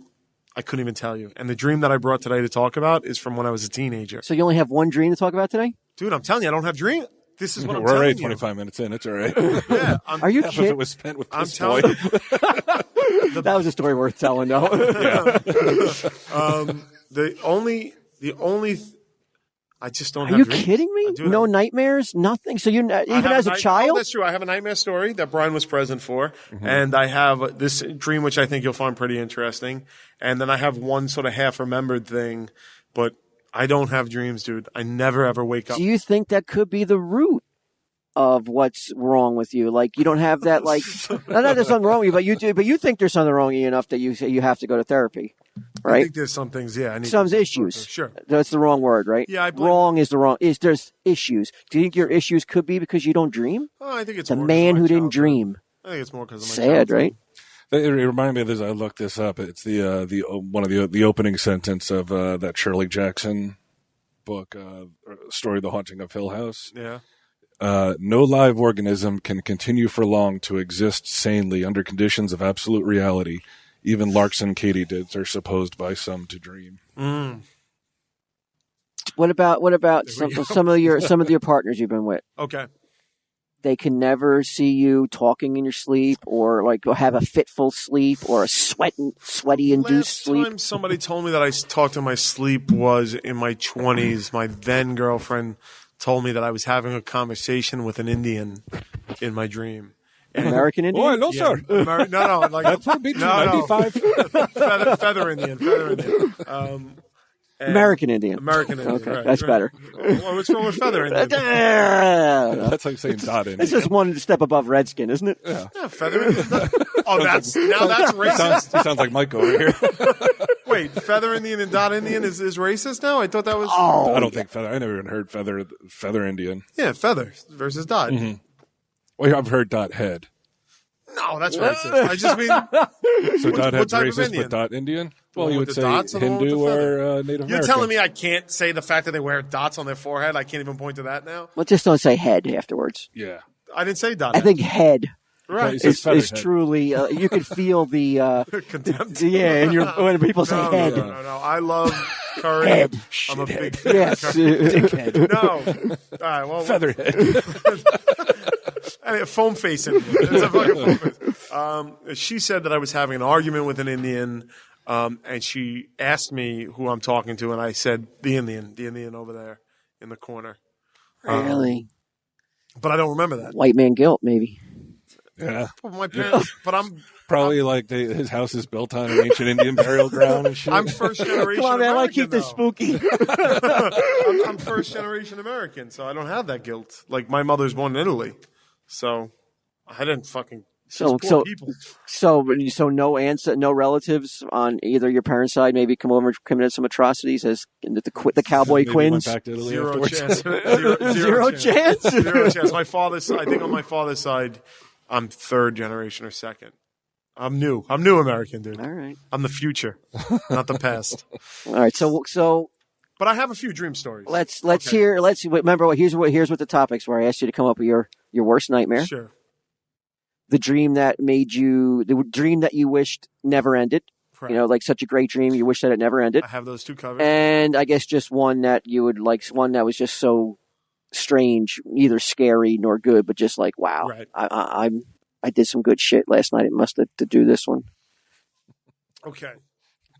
[SPEAKER 3] I couldn't even tell you. And the dream that I brought today to talk about is from when I was a teenager.
[SPEAKER 4] So you only have one dream to talk about today?
[SPEAKER 3] Dude, I'm telling you, I don't have dreams. This is what I'm
[SPEAKER 2] We're
[SPEAKER 3] telling
[SPEAKER 2] already
[SPEAKER 3] you.
[SPEAKER 2] 25 minutes in. It's all right.
[SPEAKER 3] Yeah,
[SPEAKER 4] Are you
[SPEAKER 2] Half of
[SPEAKER 4] kidding?
[SPEAKER 2] it was spent with
[SPEAKER 3] I'm
[SPEAKER 2] this
[SPEAKER 3] telling
[SPEAKER 2] boy.
[SPEAKER 3] you.
[SPEAKER 4] That was a story worth telling, though.
[SPEAKER 3] The only I just don't
[SPEAKER 4] Are
[SPEAKER 3] have
[SPEAKER 4] you
[SPEAKER 3] dreams.
[SPEAKER 4] kidding me?
[SPEAKER 3] I do
[SPEAKER 4] No
[SPEAKER 3] have-
[SPEAKER 4] nightmares? Nothing? So you
[SPEAKER 3] I
[SPEAKER 4] even
[SPEAKER 3] have
[SPEAKER 4] as a child?
[SPEAKER 3] Oh, that's true. I have a nightmare story that Brian was present for. And I have this dream, which I think you'll find pretty interesting. And then I have one sort of half remembered thing, but I don't have dreams, dude. I never ever wake up.
[SPEAKER 4] Do you think that could be the root of what's wrong with you? Like you don't have that, like, not there's something wrong with you, but you do, but you think there's something wrong with you enough that you say you have to go to therapy,
[SPEAKER 3] I
[SPEAKER 4] right?
[SPEAKER 3] think there's some things, yeah. I need
[SPEAKER 4] Some
[SPEAKER 3] to-
[SPEAKER 4] issues.
[SPEAKER 3] Sure.
[SPEAKER 4] That's the wrong word, right?
[SPEAKER 3] Yeah, I believe-
[SPEAKER 4] wrong is the wrong. There's issues. Do you think your issues could be because you don't dream?
[SPEAKER 3] Oh, I think it's
[SPEAKER 4] The
[SPEAKER 3] more 'cause
[SPEAKER 4] man
[SPEAKER 3] of my
[SPEAKER 4] who didn't
[SPEAKER 3] childhood.
[SPEAKER 4] dream.
[SPEAKER 3] I think it's more because of my
[SPEAKER 4] Sad,
[SPEAKER 3] childhood.
[SPEAKER 4] right?
[SPEAKER 2] It reminded me of this. I looked this up. It's the one of the opening sentence of that Shirley Jackson book, story, The Haunting of Hill House.
[SPEAKER 3] Yeah.
[SPEAKER 2] No live organism can continue for long to exist sanely under conditions of absolute reality. Even larks and katydids are supposed by some to dream.
[SPEAKER 4] What about some of your partners you've been with?
[SPEAKER 3] Okay.
[SPEAKER 4] They can never see you talking in your sleep, or like have a fitful sleep, or a sweaty induced
[SPEAKER 3] Last
[SPEAKER 4] sleep.
[SPEAKER 3] time somebody told me that I talked in my sleep was in my 20s. My then girlfriend told me that I was having a conversation with an Indian in my dream.
[SPEAKER 4] American Indian.
[SPEAKER 2] Oh, hello,
[SPEAKER 3] Yeah,
[SPEAKER 2] sir.
[SPEAKER 3] no, like
[SPEAKER 2] That's what beat you, 95.
[SPEAKER 3] feather Indian.
[SPEAKER 4] American Indian.
[SPEAKER 3] American Indian.
[SPEAKER 4] Okay,
[SPEAKER 3] right,
[SPEAKER 4] that's
[SPEAKER 3] right.
[SPEAKER 4] better.
[SPEAKER 3] Well, what's wrong with feather Indian?
[SPEAKER 2] That's like saying dot in.
[SPEAKER 4] It's just one step above redskin, isn't it?
[SPEAKER 3] Yeah, feather Indian. Oh, that's racist.
[SPEAKER 2] He sounds like Mike over here.
[SPEAKER 3] Wait, feather Indian and dot Indian is racist now? I thought that was.
[SPEAKER 4] Oh,
[SPEAKER 2] I don't think feather. I never even heard feather Indian.
[SPEAKER 3] Yeah, feather versus dot.
[SPEAKER 2] Well, I've heard dot head.
[SPEAKER 3] No, that's racist. I just mean.
[SPEAKER 2] So dot head's
[SPEAKER 3] type of
[SPEAKER 2] racist,
[SPEAKER 3] Indian?
[SPEAKER 2] but dot Indian?
[SPEAKER 3] The
[SPEAKER 2] Well,
[SPEAKER 3] one
[SPEAKER 2] you
[SPEAKER 3] with
[SPEAKER 2] would
[SPEAKER 3] the
[SPEAKER 2] say
[SPEAKER 3] dots or the one with
[SPEAKER 2] Hindu
[SPEAKER 3] the feather?
[SPEAKER 2] or Native American.
[SPEAKER 3] You're telling me I can't say the fact that they wear dots on their forehead? I can't even point to that now?
[SPEAKER 4] well, just don't say head afterwards.
[SPEAKER 2] Yeah.
[SPEAKER 3] I didn't say dot.
[SPEAKER 4] I think head
[SPEAKER 3] Right.
[SPEAKER 2] It's just
[SPEAKER 4] is
[SPEAKER 2] featherhead.
[SPEAKER 4] truly. You can feel the
[SPEAKER 3] Contempt.
[SPEAKER 4] yeah, and when people say
[SPEAKER 3] No,
[SPEAKER 4] head.
[SPEAKER 3] no. I love curry.
[SPEAKER 4] Head.
[SPEAKER 3] I'm a big fan.
[SPEAKER 4] Yes.
[SPEAKER 3] No. All right. Well,
[SPEAKER 2] Featherhead.
[SPEAKER 3] A foam face Indian. It's a fucking foam face. She said that I was having an argument with an Indian, and she asked me who I'm talking to, and I said the Indian over there in the corner.
[SPEAKER 4] Really?
[SPEAKER 3] But I don't remember that.
[SPEAKER 4] White man guilt, maybe.
[SPEAKER 2] Yeah.
[SPEAKER 3] Well, my parents, but I'm
[SPEAKER 2] Probably like his house is built on an ancient Indian burial ground and shit.
[SPEAKER 3] I'm first generation.
[SPEAKER 4] Come on, man. I want to
[SPEAKER 3] American,
[SPEAKER 4] keep this
[SPEAKER 3] though.
[SPEAKER 4] spooky.
[SPEAKER 3] I'm first generation American, so I don't have that guilt. Like my mother's born in Italy, so I didn't fucking.
[SPEAKER 4] So
[SPEAKER 3] people.
[SPEAKER 4] so no no relatives on either your parents' side maybe come over and committed some atrocities as the Cowboy
[SPEAKER 2] Maybe
[SPEAKER 4] Quins.
[SPEAKER 2] went back to Italy
[SPEAKER 3] Zero
[SPEAKER 2] afterwards.
[SPEAKER 3] chance.
[SPEAKER 4] Zero chance.
[SPEAKER 3] Zero chance. My father's. I think on my father's side, I'm third generation or second. I'm new. I'm new American, dude.
[SPEAKER 4] All right.
[SPEAKER 3] I'm the future, not the past.
[SPEAKER 4] All right. So
[SPEAKER 3] But I have a few dream stories.
[SPEAKER 4] let's remember here's what the topics were. I asked you to come up with your worst nightmare.
[SPEAKER 3] Sure.
[SPEAKER 4] The dream that the dream that you wished never ended.
[SPEAKER 3] Correct.
[SPEAKER 4] You know, like such a great dream, you wish that it never ended.
[SPEAKER 3] I have those two covered.
[SPEAKER 4] And I guess just one that you would like, one that was just so strange, neither scary nor good, but just like, wow,
[SPEAKER 3] Right.
[SPEAKER 4] I did some good shit last night. It must have to do this one.
[SPEAKER 3] Okay.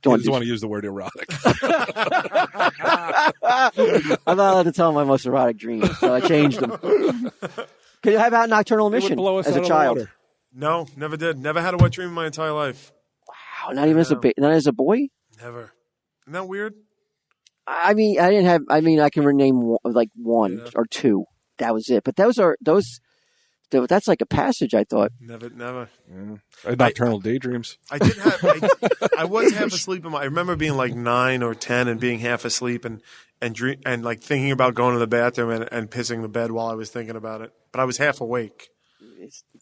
[SPEAKER 2] You just want to use the word erotic.
[SPEAKER 4] I'm not allowed to tell my most erotic dreams, so I changed them. How about nocturnal
[SPEAKER 2] It would
[SPEAKER 4] emission
[SPEAKER 2] blow us
[SPEAKER 4] as
[SPEAKER 2] out
[SPEAKER 4] a
[SPEAKER 2] of the
[SPEAKER 4] child?
[SPEAKER 2] water.
[SPEAKER 3] No, never did. Never had a wet dream in my entire life.
[SPEAKER 4] Wow, not even as a boy.
[SPEAKER 3] Never. Isn't that weird?
[SPEAKER 4] I mean, I didn't have. I mean, I can rename one or two. That was it. But that's like a passage. I thought.
[SPEAKER 3] Never.
[SPEAKER 2] Yeah. I had nocturnal daydreams.
[SPEAKER 3] I did have. I was half asleep. I remember being like 9 or 10 and being half asleep and like thinking about going to the bathroom and pissing the bed while I was thinking about it. But I was half awake.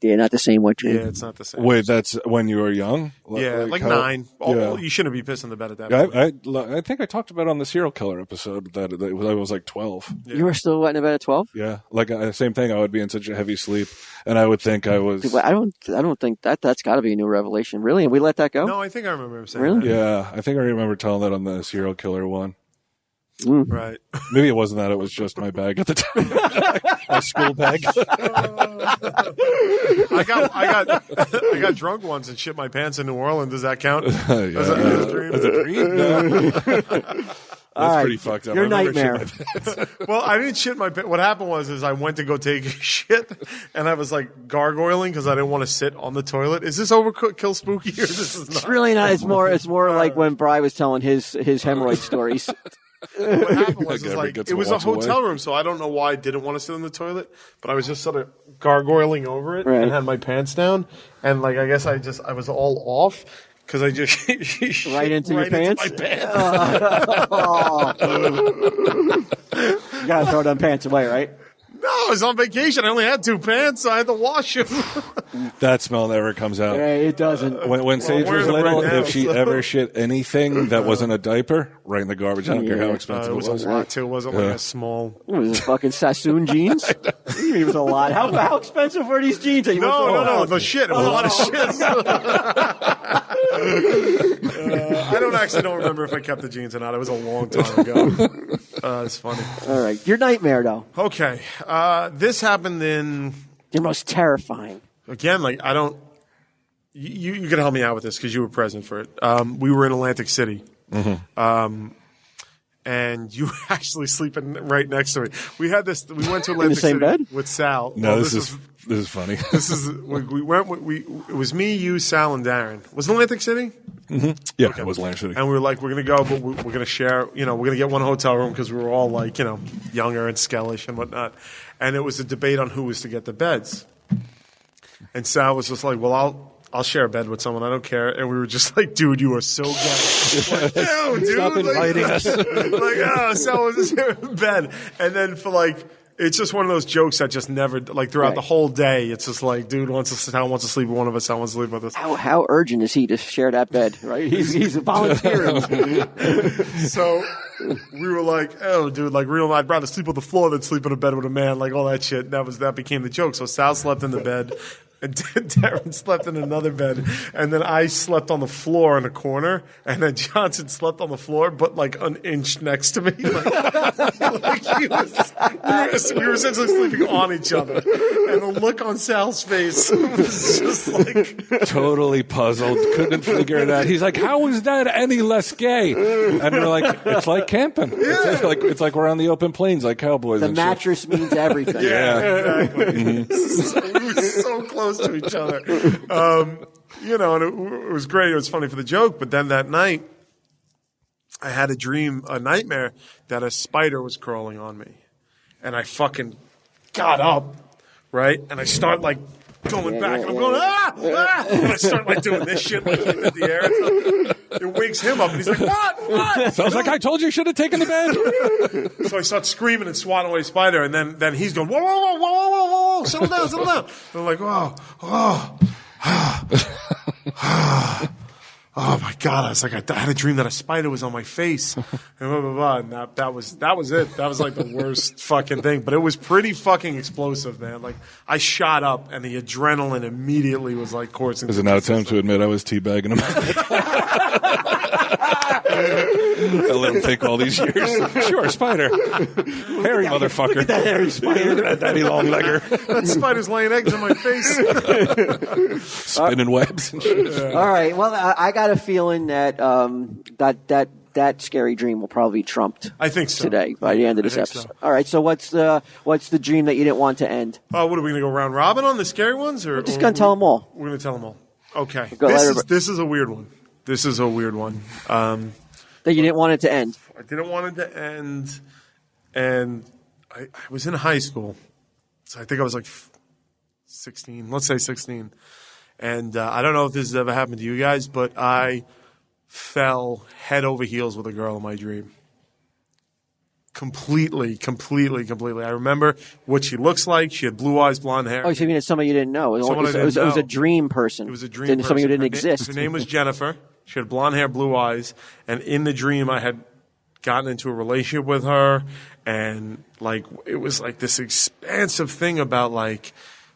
[SPEAKER 4] Yeah, not the same wet dream.
[SPEAKER 3] Yeah, it's not the same.
[SPEAKER 2] Wait, that's when you were young?
[SPEAKER 3] Yeah, like
[SPEAKER 2] how-
[SPEAKER 3] 9.
[SPEAKER 2] Yeah.
[SPEAKER 3] You shouldn't be pissing the bed at that
[SPEAKER 2] Yeah,
[SPEAKER 3] point.
[SPEAKER 2] I think I talked about it on the serial killer episode that I was like 12.
[SPEAKER 4] You were still wet in bed at 12.
[SPEAKER 2] Yeah, like same thing. I would be in such a heavy sleep, and I would think I was.
[SPEAKER 4] I don't think that's got to be a new revelation. Really, and we let that go.
[SPEAKER 3] No, I think I remember him saying
[SPEAKER 4] Really?
[SPEAKER 3] that.
[SPEAKER 2] Yeah, I think I remember telling that on the serial killer one.
[SPEAKER 3] Right.
[SPEAKER 2] Maybe it wasn't that; it was just my bag at the time, my school bag.
[SPEAKER 3] I got drunk once and shit my pants in New Orleans. Does that count?
[SPEAKER 2] Yeah.
[SPEAKER 3] As a dream?
[SPEAKER 2] As a dream? No. That's
[SPEAKER 4] right.
[SPEAKER 2] pretty fucked up.
[SPEAKER 4] Your
[SPEAKER 2] I remember
[SPEAKER 4] nightmare.
[SPEAKER 2] shitting my pants.
[SPEAKER 3] Well, I didn't shit my pants. What happened was I went to go take a shit, and I was like gargoyling because I didn't want to sit on the toilet. Is this Overkill Spooky or this is not?
[SPEAKER 4] It's really not. It's more like when Bri was telling his hemorrhoid stories.
[SPEAKER 3] What happened was
[SPEAKER 2] Like every gets
[SPEAKER 3] it was a
[SPEAKER 2] walks away.
[SPEAKER 3] hotel room, so I don't know why I didn't want to sit on the toilet, but I was just sort of gargoyling over it
[SPEAKER 4] Right.
[SPEAKER 3] and had my pants down, and like I guess I was all off because I just
[SPEAKER 4] Right into your pants?
[SPEAKER 3] my pants.
[SPEAKER 4] You gotta throw them pants away, right?
[SPEAKER 3] No, I was on vacation. I only had 2 pants, so I had to wash them.
[SPEAKER 2] That smell never comes out.
[SPEAKER 4] Yeah, it doesn't.
[SPEAKER 2] When Sage
[SPEAKER 3] we're
[SPEAKER 2] was
[SPEAKER 3] in the
[SPEAKER 2] little,
[SPEAKER 3] right now,
[SPEAKER 2] if she
[SPEAKER 3] so-
[SPEAKER 2] ever shit anything that wasn't a diaper, right in the garbage. I don't care how
[SPEAKER 4] Yeah.
[SPEAKER 2] expensive
[SPEAKER 3] It
[SPEAKER 2] it
[SPEAKER 3] was
[SPEAKER 2] was.
[SPEAKER 3] a lot too. It wasn't like a small.
[SPEAKER 4] What was this, fucking Sassoon jeans? It was a lot. How expensive were these jeans? That you went through?
[SPEAKER 3] No. The shit. It was a lot of shit. I don't remember if I kept the jeans or not. It was a long time ago. It's funny.
[SPEAKER 4] All right, your nightmare though.
[SPEAKER 3] Okay. This happened in.
[SPEAKER 4] Your most terrifying.
[SPEAKER 3] Again, like I don't. You can help me out with this because you were present for it. We were in Atlantic City, and you were actually sleeping right next to me. We had this. We went to Atlantic
[SPEAKER 4] same
[SPEAKER 3] City
[SPEAKER 4] bed?
[SPEAKER 3] with Sal.
[SPEAKER 2] No,
[SPEAKER 3] Well,
[SPEAKER 2] this is funny.
[SPEAKER 3] This is we went. It was me, you, Sal, and Darren. Was it Atlantic City?
[SPEAKER 2] Yeah, it was Atlantic City.
[SPEAKER 3] And we were like, we're gonna go, but we're gonna share. We're gonna get one hotel room because we were all like, younger and skellish and whatnot. And it was a debate on who was to get the beds. And Sal was just like, well, I'll share a bed with someone. I don't care. And we were just like, dude, you are so gay. Like, dude,
[SPEAKER 2] Stop inviting us.
[SPEAKER 3] Sal was just here in bed. And then it's just one of those jokes that just never, like throughout the whole day, it's just like, dude Sal wants to sleep with one of us. Sal wants to sleep with us.
[SPEAKER 4] How urgent is he to share that bed? Right? He's volunteering.
[SPEAKER 3] So we were like, oh, dude, like real, I'd rather sleep on the floor than sleep in a bed with a man, like all that shit. That became the joke. So Sal slept in the bed And Darren slept in another bed, and then I slept on the floor in a corner, and then Johnson slept on the floor, but like an inch next to me. We were essentially sleeping on each other, and the look on Sal's face was just like
[SPEAKER 2] totally puzzled, couldn't figure it out. He's like, "How is that any less gay?" And we're like, "It's like camping. It's like we're on the open plains, like cowboys."
[SPEAKER 4] The mattress means everything.
[SPEAKER 3] exactly. Mm-hmm. We were so close to each other, and it was great. It was funny for the joke, but then that night, I had a nightmare that a spider was crawling on me, and I fucking got up, right, and I start like going back, and I'm going and I start like doing this shit like in the air. It wakes him up, and he's like, "What?
[SPEAKER 2] Sounds like I told you should have taken the bed."
[SPEAKER 3] So I start screaming and swatting away spider, and then he's going, "Whoa, whoa, whoa, whoa, whoa, whoa, settle down, settle down." And I'm like, oh my God. I was like, I had a dream that a spider was on my face. And blah, blah, blah. And that was it. That was like the worst fucking thing. But it was pretty fucking explosive, man. Like, I shot up, and the adrenaline immediately was like coursing.
[SPEAKER 2] Is it not time to admit I was teabagging him? I let him take all these years. Sure, spider. Hairy motherfucker.
[SPEAKER 4] That hairy spider.
[SPEAKER 2] That daddy long legger.
[SPEAKER 3] That spider's laying eggs on my face.
[SPEAKER 2] Spinning webs and shit.
[SPEAKER 4] Yeah. All right. Well, I got a feeling that that scary dream will probably be trumped.
[SPEAKER 3] I think so.
[SPEAKER 4] Today by the end of this episode. So. All right. So what's the dream that you didn't want to end?
[SPEAKER 3] What are we going to go round robin on the scary ones, or
[SPEAKER 4] we're just going to tell them all?
[SPEAKER 3] We're going to tell them all. Okay.
[SPEAKER 4] This
[SPEAKER 3] is a weird one. This is a weird one.
[SPEAKER 4] That you didn't want it to end.
[SPEAKER 3] I didn't want it to end, and I was in high school, so I think I was like 16. Let's say 16. And I don't know if this has ever happened to you guys, but I fell head over heels with a girl in my dream. Completely. I remember what she looks like. She had blue eyes, blonde hair.
[SPEAKER 4] Oh, so you mean it's somebody you didn't know? It was a dream person.
[SPEAKER 3] It was a dream person.
[SPEAKER 4] Somebody who didn't exist.
[SPEAKER 3] Her name was Jennifer. She had blonde hair, blue eyes. And in the dream, I had gotten into a relationship with her. And, like, it was like this expansive thing about, like,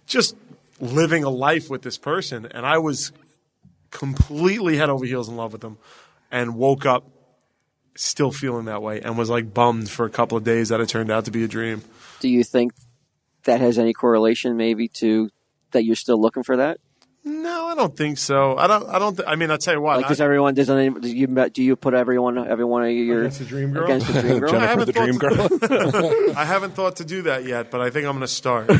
[SPEAKER 3] just living a life with this person. And I was completely head over heels in love with them, and woke up still feeling that way, and was like bummed for a couple of days that it turned out to be a dream.
[SPEAKER 4] Do you think that has any correlation maybe to that you're still looking for that?
[SPEAKER 3] No, I don't think so. I mean, I'll tell you what.
[SPEAKER 4] Like, do you put every one of your
[SPEAKER 3] against the dream girl?
[SPEAKER 4] Against the dream girl?
[SPEAKER 2] Jennifer, the dream girl.
[SPEAKER 3] I haven't thought to do that yet, but I think I'm going to start.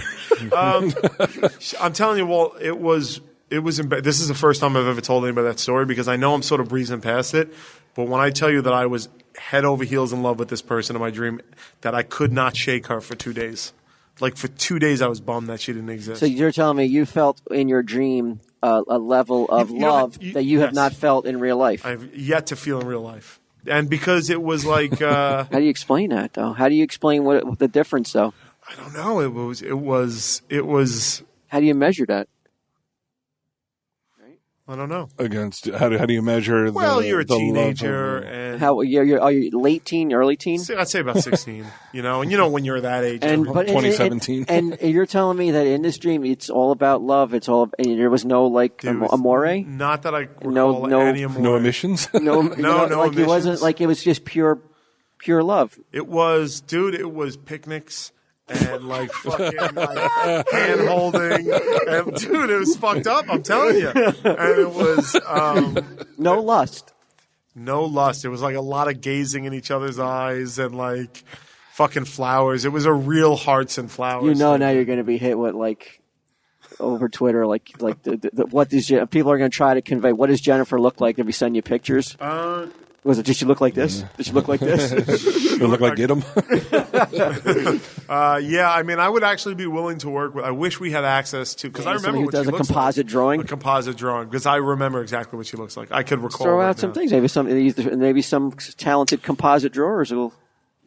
[SPEAKER 3] I'm telling you, Walt, it was. This is the first time I've ever told anybody that story, because I know I'm sort of breezing past it. But when I tell you that I was head over heels in love with this person in my dream, that I could not shake her for 2 days. Like, for 2 days, I was bummed that she didn't exist.
[SPEAKER 4] So you're telling me you felt in your dream a level of love that you have not felt in real life?
[SPEAKER 3] I've yet to feel in real life. And because it was like...
[SPEAKER 4] How do you explain that, though? How do you explain what the difference, though?
[SPEAKER 3] I don't know. It was...
[SPEAKER 4] How do you measure that?
[SPEAKER 3] I don't know.
[SPEAKER 2] Against how do you measure?
[SPEAKER 3] You're a teenager, and
[SPEAKER 4] are you late teen, early teen?
[SPEAKER 3] I'd say about 16. And when you're that age,
[SPEAKER 4] and
[SPEAKER 2] 2017.
[SPEAKER 4] And you're telling me that in this dream, it's all about love. It's all, and there was no amore.
[SPEAKER 3] Not that I recall any amore.
[SPEAKER 2] No emissions.
[SPEAKER 3] No
[SPEAKER 4] like
[SPEAKER 3] emissions.
[SPEAKER 4] It wasn't like it was just pure love.
[SPEAKER 3] It was, dude. It was picnics. And like fucking like hand holding, and dude, it was fucked up. I'm telling you, and it was
[SPEAKER 4] no lust.
[SPEAKER 3] No lust. It was like a lot of gazing in each other's eyes and like fucking flowers. It was a real hearts and flowers.
[SPEAKER 4] Now you're going to be hit with like over Twitter, like what does people are going to try to convey? What does Jennifer look like? Did we send you pictures? Did she look like this? Did she look like this?
[SPEAKER 2] She look like get 'em.
[SPEAKER 3] Yeah, I mean, I would actually be willing to work with. I wish we had access to, because I remember what she looks like.
[SPEAKER 4] Does a composite drawing?
[SPEAKER 3] A composite drawing, because I remember exactly what she looks like. I could recall.
[SPEAKER 4] Throw out some things. Maybe some talented composite drawers will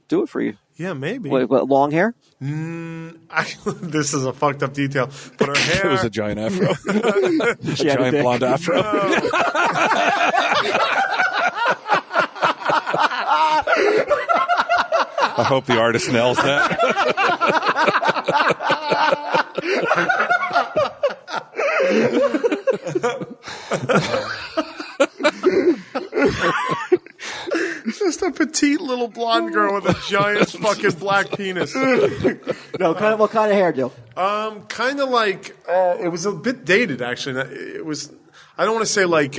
[SPEAKER 4] do it for you.
[SPEAKER 3] Yeah, maybe.
[SPEAKER 4] What, long hair?
[SPEAKER 3] This is a fucked up detail. But her hair.
[SPEAKER 2] It was a giant afro. a giant blonde afro. I hope the artist nails that.
[SPEAKER 3] Just a petite little blonde girl with a giant fucking black penis.
[SPEAKER 4] No, what kind of hairdo?
[SPEAKER 3] Kind of like it was a bit dated actually. It was. I don't want to say like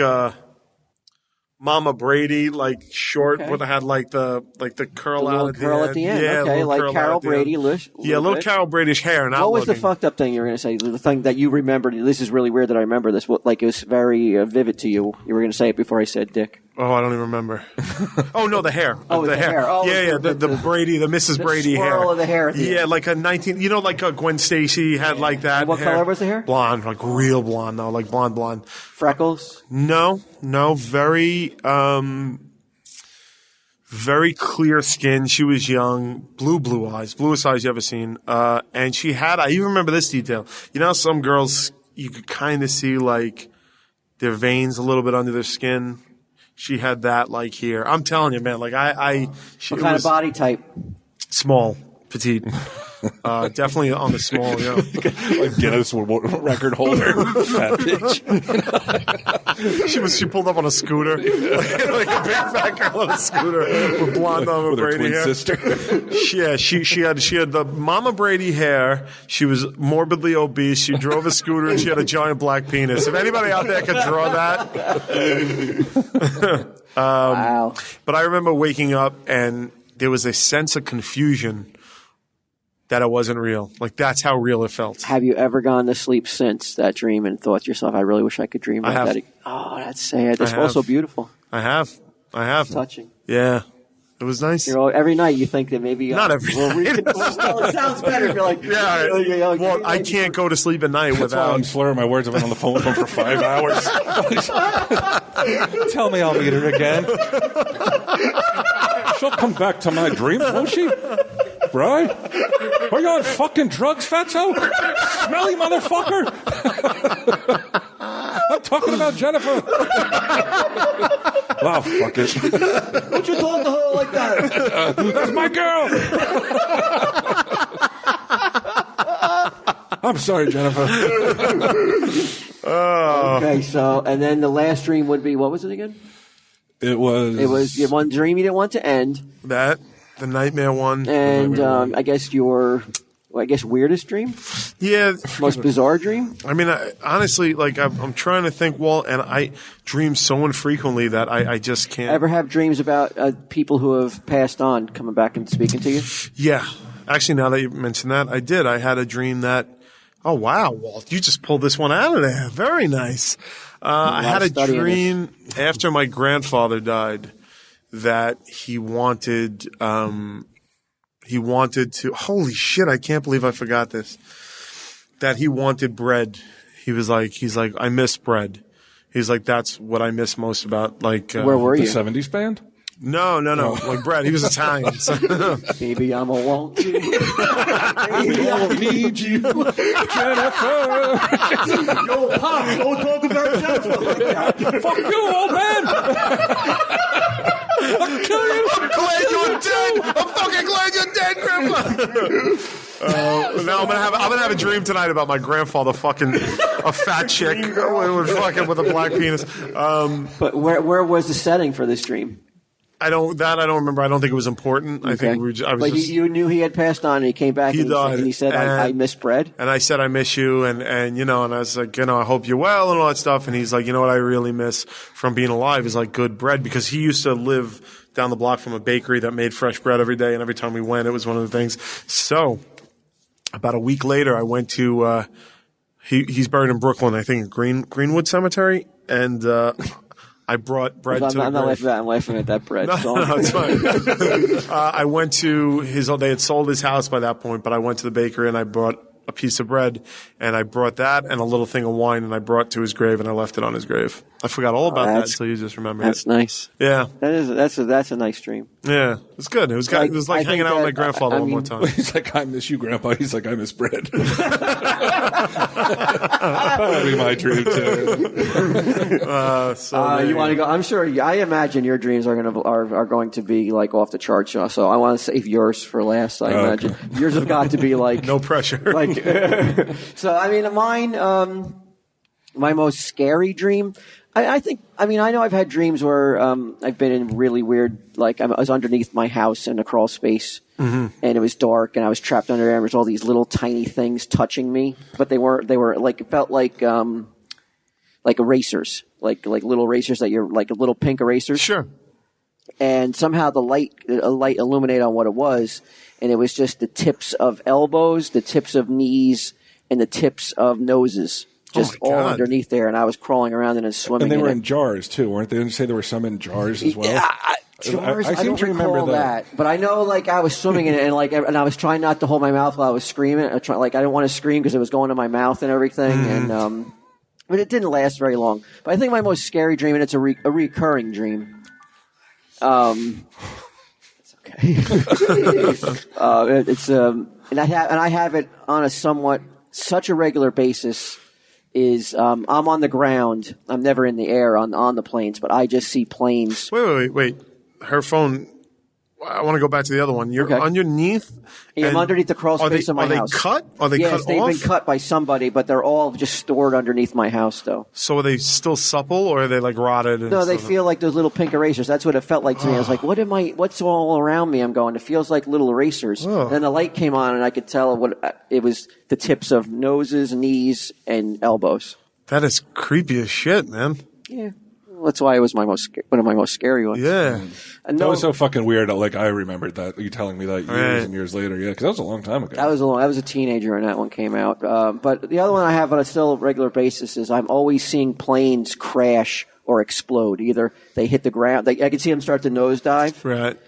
[SPEAKER 3] Mama Brady, like short, but it had like the curl out
[SPEAKER 4] at the end.
[SPEAKER 3] Yeah,
[SPEAKER 4] okay, like Carol Brady.
[SPEAKER 3] Little Carol Brady hair.
[SPEAKER 4] What was the fucked up thing you were going to say? The thing that you remembered. This is really weird that I remember this. Like it was very vivid to you. You were going to say it before I said Dick.
[SPEAKER 3] Oh, I don't even remember. Oh no, the hair.
[SPEAKER 4] Oh, the hair. Oh,
[SPEAKER 3] yeah. The Brady, the Mrs. Brady hair.
[SPEAKER 4] Swirl of the hair.
[SPEAKER 3] Yeah, like a 19. You know, like Gwen Stacy had like that.
[SPEAKER 4] And what
[SPEAKER 3] hair.
[SPEAKER 4] color was the hair?
[SPEAKER 3] Blonde, like real blonde though, like blonde.
[SPEAKER 4] Freckles?
[SPEAKER 3] No, very clear skin. She was young, blue eyes, bluest eyes you ever seen. And she had. I even remember this detail. You know, some girls you could kind of see like their veins a little bit under their skin. She had that like here. I'm telling you, man. Like
[SPEAKER 4] what kind of body type?
[SPEAKER 3] Small, petite. Definitely on the small, you know.
[SPEAKER 2] Like Guinness record holder, fat bitch.
[SPEAKER 3] She pulled up on a scooter, like a big fat girl on a scooter with blonde Mama
[SPEAKER 2] with
[SPEAKER 3] Brady
[SPEAKER 2] her twin
[SPEAKER 3] hair.
[SPEAKER 2] sister.
[SPEAKER 3] Yeah, she had the Mama Brady hair. She was morbidly obese. She drove a scooter and she had a giant black penis. If anybody out there could draw that,
[SPEAKER 4] Wow.
[SPEAKER 3] But I remember waking up and there was a sense of confusion that it wasn't real. Like, that's how real it felt.
[SPEAKER 4] Have you ever gone to sleep since that dream and thought to yourself, I really wish I could dream like
[SPEAKER 3] have.
[SPEAKER 4] that? Oh, that's sad. That's also beautiful.
[SPEAKER 3] I have.
[SPEAKER 4] Touching.
[SPEAKER 3] Yeah. It was nice.
[SPEAKER 4] Every night you think that maybe...
[SPEAKER 3] Not every night.
[SPEAKER 4] It sounds better if you're like...
[SPEAKER 3] Yeah. Well, I can't go to sleep at night
[SPEAKER 2] That's why I'm slurring my words. I've been on the phone with him for 5 hours. Tell me I'll meet her again. She'll come back to my dreams, won't she? Right? Are you on fucking drugs, fatso? Smelly motherfucker? I'm talking about Jennifer. Wow, fuck it.
[SPEAKER 4] Don't you talk to her like that?
[SPEAKER 2] That's my girl. I'm sorry, Jennifer.
[SPEAKER 4] Okay, so, and then the last dream would be, what was it again?
[SPEAKER 2] It was
[SPEAKER 4] your one dream you didn't want to end.
[SPEAKER 3] The nightmare one.
[SPEAKER 4] And I guess weirdest dream?
[SPEAKER 3] Yeah.
[SPEAKER 4] Most bizarre dream?
[SPEAKER 3] I mean, honestly, like, I'm trying to think, and I dream so infrequently that I just can't.
[SPEAKER 4] Ever have dreams about people who have passed on coming back and speaking to you?
[SPEAKER 3] Yeah. Actually, now that you mention that, I did. I had a dream that, oh, wow, Walt, you just pulled this one out of there. Very nice. I had a dream after my grandfather died that he wanted to, holy shit, I can't believe I forgot this, that he wanted bread. He's like, I miss bread. He's like, that's what I miss most about, like,
[SPEAKER 4] where were you?
[SPEAKER 2] The 70s band?
[SPEAKER 3] No, like bread. He was Italian. So.
[SPEAKER 4] Baby, I'm a want you.
[SPEAKER 2] Baby, I need you, Jennifer.
[SPEAKER 4] Yo, Pops, don't talk about Jennifer like that.
[SPEAKER 2] Fuck you, old man. I'll kill you.
[SPEAKER 3] I'm glad you're dead. I'm fucking glad you're dead, Grandpa. Now I'm gonna have a dream tonight about my grandfather fucking a fat chick with a black penis.
[SPEAKER 4] But where was the setting for this dream?
[SPEAKER 3] I don't remember. I don't think it was important.
[SPEAKER 4] Okay.
[SPEAKER 3] I think
[SPEAKER 4] you knew he had passed on, and he came back and he said, I miss bread.
[SPEAKER 3] And I said, I miss you, and and I was like, I hope you're well and all that stuff. And he's like, you know what I really miss from being alive is like good bread, because he used to live down the block from a bakery that made fresh bread every day, and every time we went, it was one of the things. So about a week later, I went to he's buried in Brooklyn, I think, Greenwood Cemetery, and I brought bread to the
[SPEAKER 4] I'm not laughing at that. I'm laughing at that bread.
[SPEAKER 3] No, it's fine. I went to they had sold his house by that point, but I went to the bakery and I brought a piece of bread, and I brought that and a little thing of wine, and I brought to his grave, and I left it on his grave. I forgot all about that until you just remembered
[SPEAKER 4] That's
[SPEAKER 3] it.
[SPEAKER 4] Nice.
[SPEAKER 3] Yeah.
[SPEAKER 4] That's a nice dream.
[SPEAKER 3] Yeah. It was good. It was like hanging out with my grandfather one more time.
[SPEAKER 2] He's like, I miss you, Grandpa. He's like, I miss bread. That'll be my dream, too.
[SPEAKER 4] You want to go? I'm sure. I imagine your dreams are going to be like off the charts. So I want to save yours for last. I imagine yours have got to be like
[SPEAKER 3] no pressure.
[SPEAKER 4] Like so. I mean, mine. My most scary dream. I think. I mean, I know I've had dreams where I've been in really weird. Like I was underneath my house in a crawl space, and it was dark, and I was trapped under there. And there was all these little tiny things touching me, but they were like it felt like erasers, like little erasers that you're like little pink erasers.
[SPEAKER 3] Sure.
[SPEAKER 4] And somehow a light illuminated on what it was, and it was just the tips of elbows, the tips of knees, and the tips of noses. Just all underneath there, and I was crawling around and swimming.
[SPEAKER 2] And they were
[SPEAKER 4] in
[SPEAKER 2] in jars too, weren't they? Didn't you say there were some in jars as well?
[SPEAKER 4] Yeah, jars.
[SPEAKER 2] I
[SPEAKER 4] I
[SPEAKER 2] seem
[SPEAKER 4] don't
[SPEAKER 2] to remember
[SPEAKER 4] recall that, but I know like I was swimming in it, and I was trying not to hold my mouth while I was screaming. I didn't want to scream because it was going to my mouth and everything, and but it didn't last very long. But I think my most scary dream, and it's a recurring dream. It's okay. And I have it on such a regular basis. Is I'm on the ground. I'm never in the air on the planes, but I just see planes.
[SPEAKER 3] Wait. Her phone. I want to go back to the other one. You're underneath.
[SPEAKER 4] Yeah, I'm underneath the crawl space of my house.
[SPEAKER 3] Are they cut? Are they cut off?
[SPEAKER 4] Yes, they've been cut by somebody, but they're all just stored underneath my house, though.
[SPEAKER 3] So are they still supple, or are they like rotted?
[SPEAKER 4] No, they feel like those little pink erasers. That's what it felt like to me. I was like, what's all around me? I'm going, it feels like little erasers. And then the light came on, and I could tell it was the tips of noses, knees, and elbows.
[SPEAKER 3] That is creepy as shit, man.
[SPEAKER 4] Yeah. That's why it was one of my most scary ones.
[SPEAKER 3] Yeah.
[SPEAKER 4] And
[SPEAKER 2] that was so fucking weird. Like, I remembered that. You telling me that years and years later. Yeah, because that was a long time ago.
[SPEAKER 4] I was a teenager when that one came out. But the other one I have on a still regular basis is I'm always seeing planes crash or explode. Either they hit the ground. I can see them start to nosedive.
[SPEAKER 3] Right.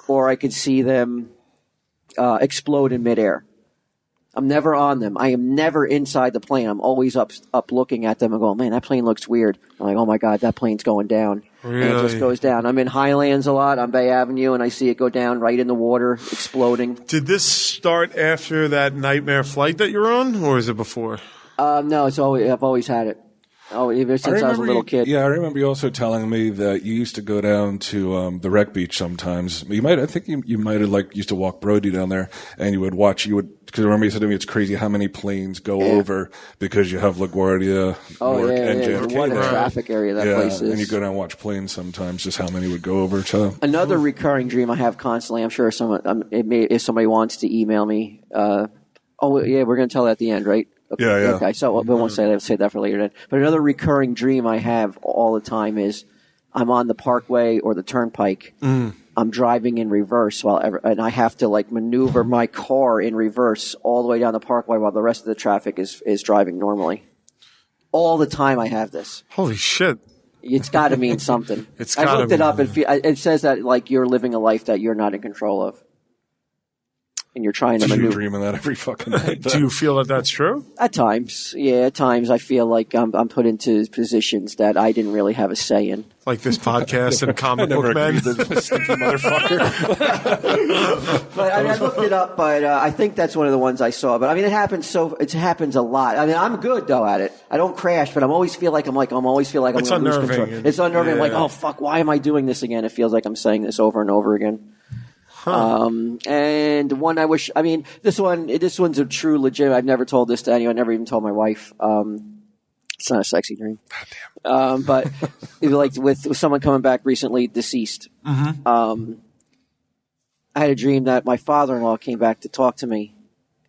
[SPEAKER 4] Or I could see them explode in midair. I'm never on them. I am never inside the plane. I'm always up looking at them and going, man, that plane looks weird. I'm like, oh my God, that plane's going down.
[SPEAKER 3] Really?
[SPEAKER 4] And it just goes down. I'm in Highlands a lot on Bay Avenue, and I see it go down right in the water, exploding.
[SPEAKER 3] Did this start after that nightmare flight that you're on, or is it before?
[SPEAKER 4] No, I've always had it. Oh, ever since I was a little kid.
[SPEAKER 2] Yeah, I remember you also telling me that you used to go down to the wreck beach sometimes. I think you might have used to walk Brody down there, and you would watch. Because remember you said to me, it's crazy how many planes go over because you have LaGuardia, Newark, and JFK.
[SPEAKER 4] What a traffic area that place is.
[SPEAKER 2] And you go down and watch planes sometimes. Just how many would go over to.
[SPEAKER 4] Another recurring dream I have constantly. I'm sure if somebody wants to email me. We're going to tell that at the end, right? Okay,
[SPEAKER 2] yeah.
[SPEAKER 4] Okay, so we won't say that for later then. But another recurring dream I have all the time is I'm on the Parkway or the Turnpike. I'm driving in reverse and I have to maneuver my car in reverse all the way down the Parkway while the rest of the traffic is driving normally. All the time I have this.
[SPEAKER 3] Holy shit.
[SPEAKER 4] It's got to mean something. I looked it up. It says that you're living a life that you're not in control of. And you're trying to maneuver.
[SPEAKER 2] You dreaming that every fucking night?
[SPEAKER 3] Do you feel that that's true?
[SPEAKER 4] At times, yeah. At times, I feel like I'm put into positions that I didn't really have a say in.
[SPEAKER 3] Like this podcast and comic book man.
[SPEAKER 2] Stinky motherfucker.
[SPEAKER 4] But I looked it up, but I think that's one of the ones I saw. But I mean, it happens a lot. I mean, I'm good though at it. I don't crash, but I always feel like I'm going to lose control. It's unnerving. Yeah. I'm like, oh fuck, why am I doing this again? It feels like I'm saying this over and over again. And one this one's a true legit. I've never told this to anyone. I never even told my wife. It's not a sexy dream. God damn. But with someone coming back recently deceased. I had a dream that my father-in-law came back to talk to me,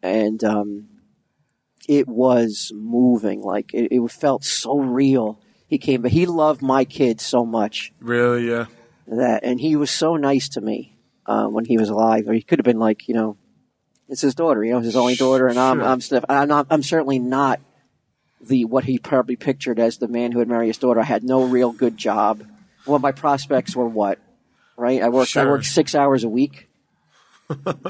[SPEAKER 4] and it was moving. Like it felt so real. He came, but he loved my kids so much.
[SPEAKER 3] Really? Yeah.
[SPEAKER 4] And he was so nice to me. When he was alive, or he could have been it's his daughter, his only daughter, and I'm certainly not what he probably pictured as the man who would marry his daughter. I had no real good job. Well, my prospects were what, right? I worked 6 hours a week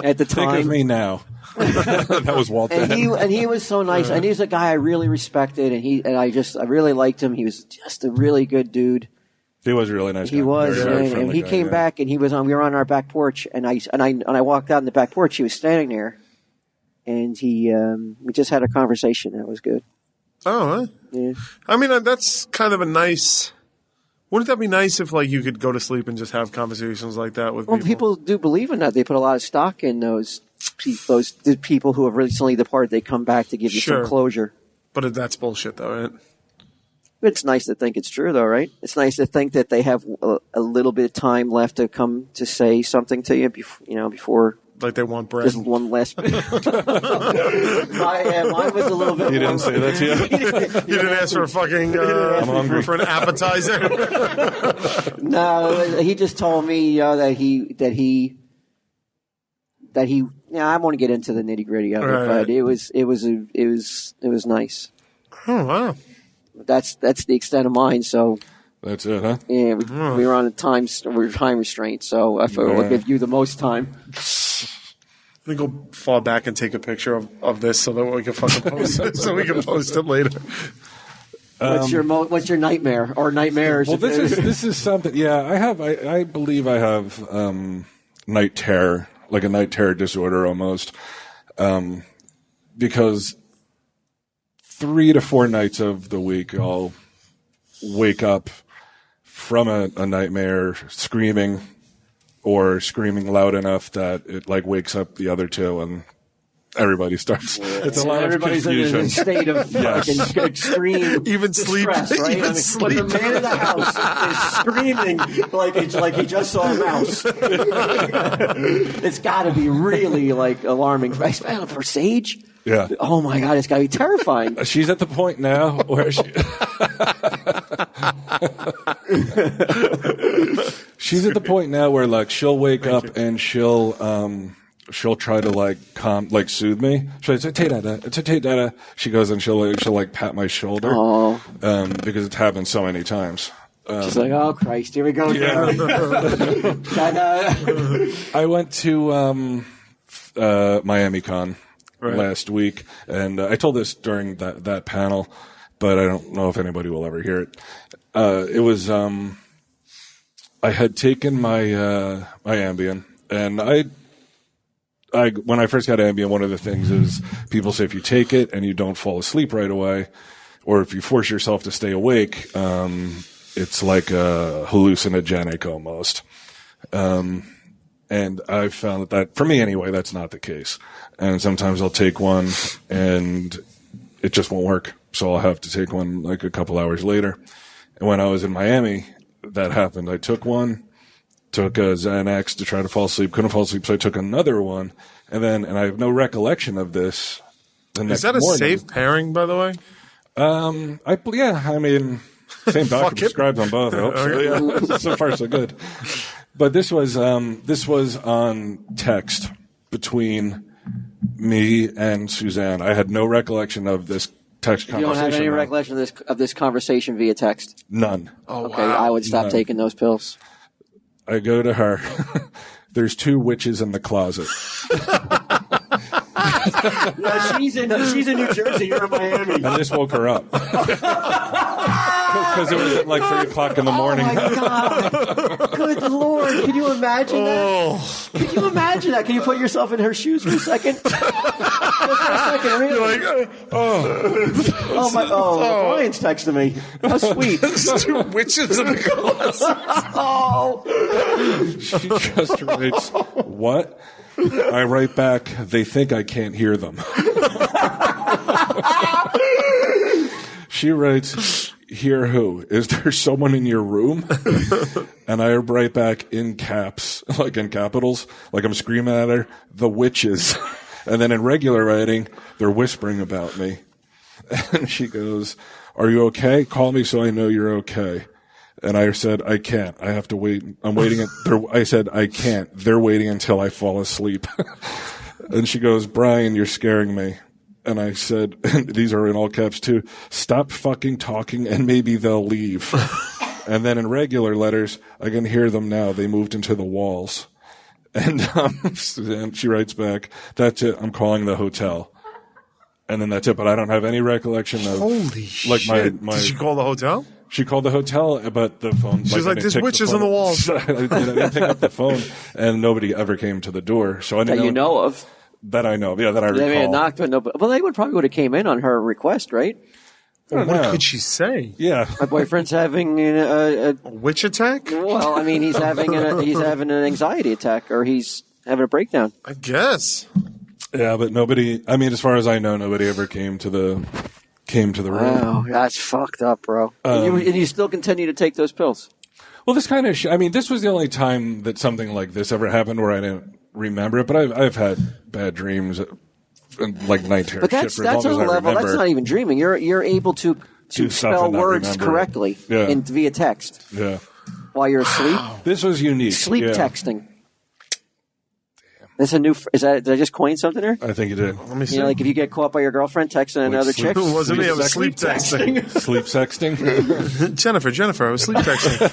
[SPEAKER 4] at the time.
[SPEAKER 2] Think of me now. That was Walt.
[SPEAKER 4] And he was so nice, and he's a guy I really respected, and I really liked him. He was just a really good dude.
[SPEAKER 2] He was a really nice guy.
[SPEAKER 4] He was, and he came back, and we were on our back porch, and I walked out on the back porch. He was standing there, and we just had a conversation. That was good.
[SPEAKER 3] Oh, huh?
[SPEAKER 4] Yeah.
[SPEAKER 3] I mean, that's kind of a nice. Wouldn't that be nice if you could go to sleep and just have conversations like that with people?
[SPEAKER 4] Well, people do believe in that. They put a lot of stock in those people who have recently departed. They come back to give you some closure.
[SPEAKER 3] But that's bullshit, though, right?
[SPEAKER 4] It's nice to think it's true, though, right? It's nice to think that they have a little bit of time left to come to say something to you, before.
[SPEAKER 3] Like they want bread.
[SPEAKER 4] Just one last. Mine was a little bit.
[SPEAKER 2] You didn't say that to you.
[SPEAKER 3] You didn't ask for a fucking
[SPEAKER 2] I'm hungry.
[SPEAKER 3] for an appetizer.
[SPEAKER 4] No, he just told me that he. Yeah, I won't get into the nitty gritty of it, but it was nice.
[SPEAKER 3] Oh wow.
[SPEAKER 4] That's the extent of mine. So
[SPEAKER 2] That's it, huh?
[SPEAKER 4] yeah, we were on a time restraint. So I thought we'll give you the most time.
[SPEAKER 3] Let me go fall back and take a picture of this so that we can fucking post it. So we can post it later.
[SPEAKER 4] What's your nightmare or nightmares?
[SPEAKER 2] Well, this is something. Yeah, I believe I have night terror, like a night terror disorder almost, because 3 to 4 nights of the week I'll wake up from a nightmare screaming, or screaming loud enough that it like wakes up the other two, and everybody starts. It's a lot of confusion.
[SPEAKER 4] In a state of fucking extreme
[SPEAKER 3] Even sleep,
[SPEAKER 4] stress, right?
[SPEAKER 3] even sleep.
[SPEAKER 4] But the man in the house is screaming like he just saw a mouse. It's got to be really like alarming for Sage.
[SPEAKER 2] Yeah.
[SPEAKER 4] Oh my God, it's got to be terrifying.
[SPEAKER 2] She's at the point now where she's at the point now where like she'll wake up and she'll try to like soothe me. She'll say, "Hey, Dada, it's a hey, Dada." She goes and she'll like pat my shoulder, because it's happened so many times.
[SPEAKER 4] She's like, "Oh Christ, here we go again."
[SPEAKER 2] I went to Miami Con last week, and I told this during that panel, but I don't know if anybody will ever hear it. It was I had taken my Ambien, and I when I first got Ambien, one of the things is people say if you take it and you don't fall asleep right away, or if you force yourself to stay awake, it's like a hallucinogenic almost. And I've found that for me anyway, that's not the case. And sometimes I'll take one and it just won't work. So I'll have to take one like a couple hours later. And when I was in Miami, that happened. I took one, took a Xanax to try to fall asleep, couldn't fall asleep, so I took another one. And I have no recollection of this.
[SPEAKER 3] Is that a safe pairing, by the way?
[SPEAKER 2] I mean, same doctor prescribed on both. I hope so. Yeah. So far, so good. But this was on text between me and Suzanne. I had no recollection of this text conversation.
[SPEAKER 4] You don't have any recollection of this conversation via text?
[SPEAKER 2] None.
[SPEAKER 3] Oh,
[SPEAKER 4] okay, wow. I would stop taking those pills.
[SPEAKER 2] I go to her. There's 2 witches in the closet.
[SPEAKER 4] Yeah, she's in New Jersey. You're in Miami.
[SPEAKER 2] And this woke her up. Because it was at like 3 o'clock in the morning.
[SPEAKER 4] Oh my God! Good Lord! Can you imagine that? Can you imagine that? Can you put yourself in her shoes for a second? Just for a second, really?
[SPEAKER 3] You're like,
[SPEAKER 4] Brian's texting me. How sweet!
[SPEAKER 3] There's 2 witches in the closet.
[SPEAKER 2] She just writes, "What?" I write back, "They think I can't hear them." She writes, "Hear who? Is there someone in your room?" And I write back in caps, like in capitals, like I'm screaming at her, "The witches." And then in regular writing, they're whispering about me. And she goes, "Are you okay? Call me so I know you're okay." And I said, "I can't. I have to wait. I'm waiting." I said, "I can't. They're waiting until I fall asleep." And she goes, "Brian, you're scaring me." And I said, and these are in all caps too, "Stop fucking talking and maybe they'll leave." And then in regular letters, I can hear them now. They moved into the walls. And she writes back, "That's it. I'm calling the hotel." And then that's it. But I don't have any recollection of.
[SPEAKER 3] Holy shit. Did she call the hotel?
[SPEAKER 2] She called the hotel, but the phone.
[SPEAKER 3] She's like, "There's witches on the walls."
[SPEAKER 2] I didn't pick up the phone, and nobody ever came to the door. So I didn't
[SPEAKER 4] that you know of.
[SPEAKER 2] That I know. Yeah, that I recall.
[SPEAKER 4] They may have knocked, but they would have came in on her request, right?
[SPEAKER 3] What could she say?
[SPEAKER 2] Yeah,
[SPEAKER 4] my boyfriend's having a
[SPEAKER 3] witch attack.
[SPEAKER 4] Well, I mean, he's having an anxiety attack, or he's having a breakdown.
[SPEAKER 3] I guess.
[SPEAKER 2] Yeah, but nobody. I mean, as far as I know, nobody ever came to the came to the room.
[SPEAKER 4] Wow, that's fucked up, bro. And you still continue to take those pills?
[SPEAKER 2] Well, this kind of this was the only time that something like this ever happened where I didn't remember it, but I've had bad dreams and like night terror.
[SPEAKER 4] But that's on a level. That's not even dreaming. You're able to spell words correctly via text.
[SPEAKER 2] Yeah.
[SPEAKER 4] While you're asleep.
[SPEAKER 2] This was unique.
[SPEAKER 4] Sleep texting. This is a new. Did I just coin something here?
[SPEAKER 2] I think you did.
[SPEAKER 3] Let me see.
[SPEAKER 4] Like if you get caught by your girlfriend texting another chick.
[SPEAKER 3] It wasn't me. I was sleep texting.
[SPEAKER 2] Sleep sexting.
[SPEAKER 3] Jennifer. I was sleep texting.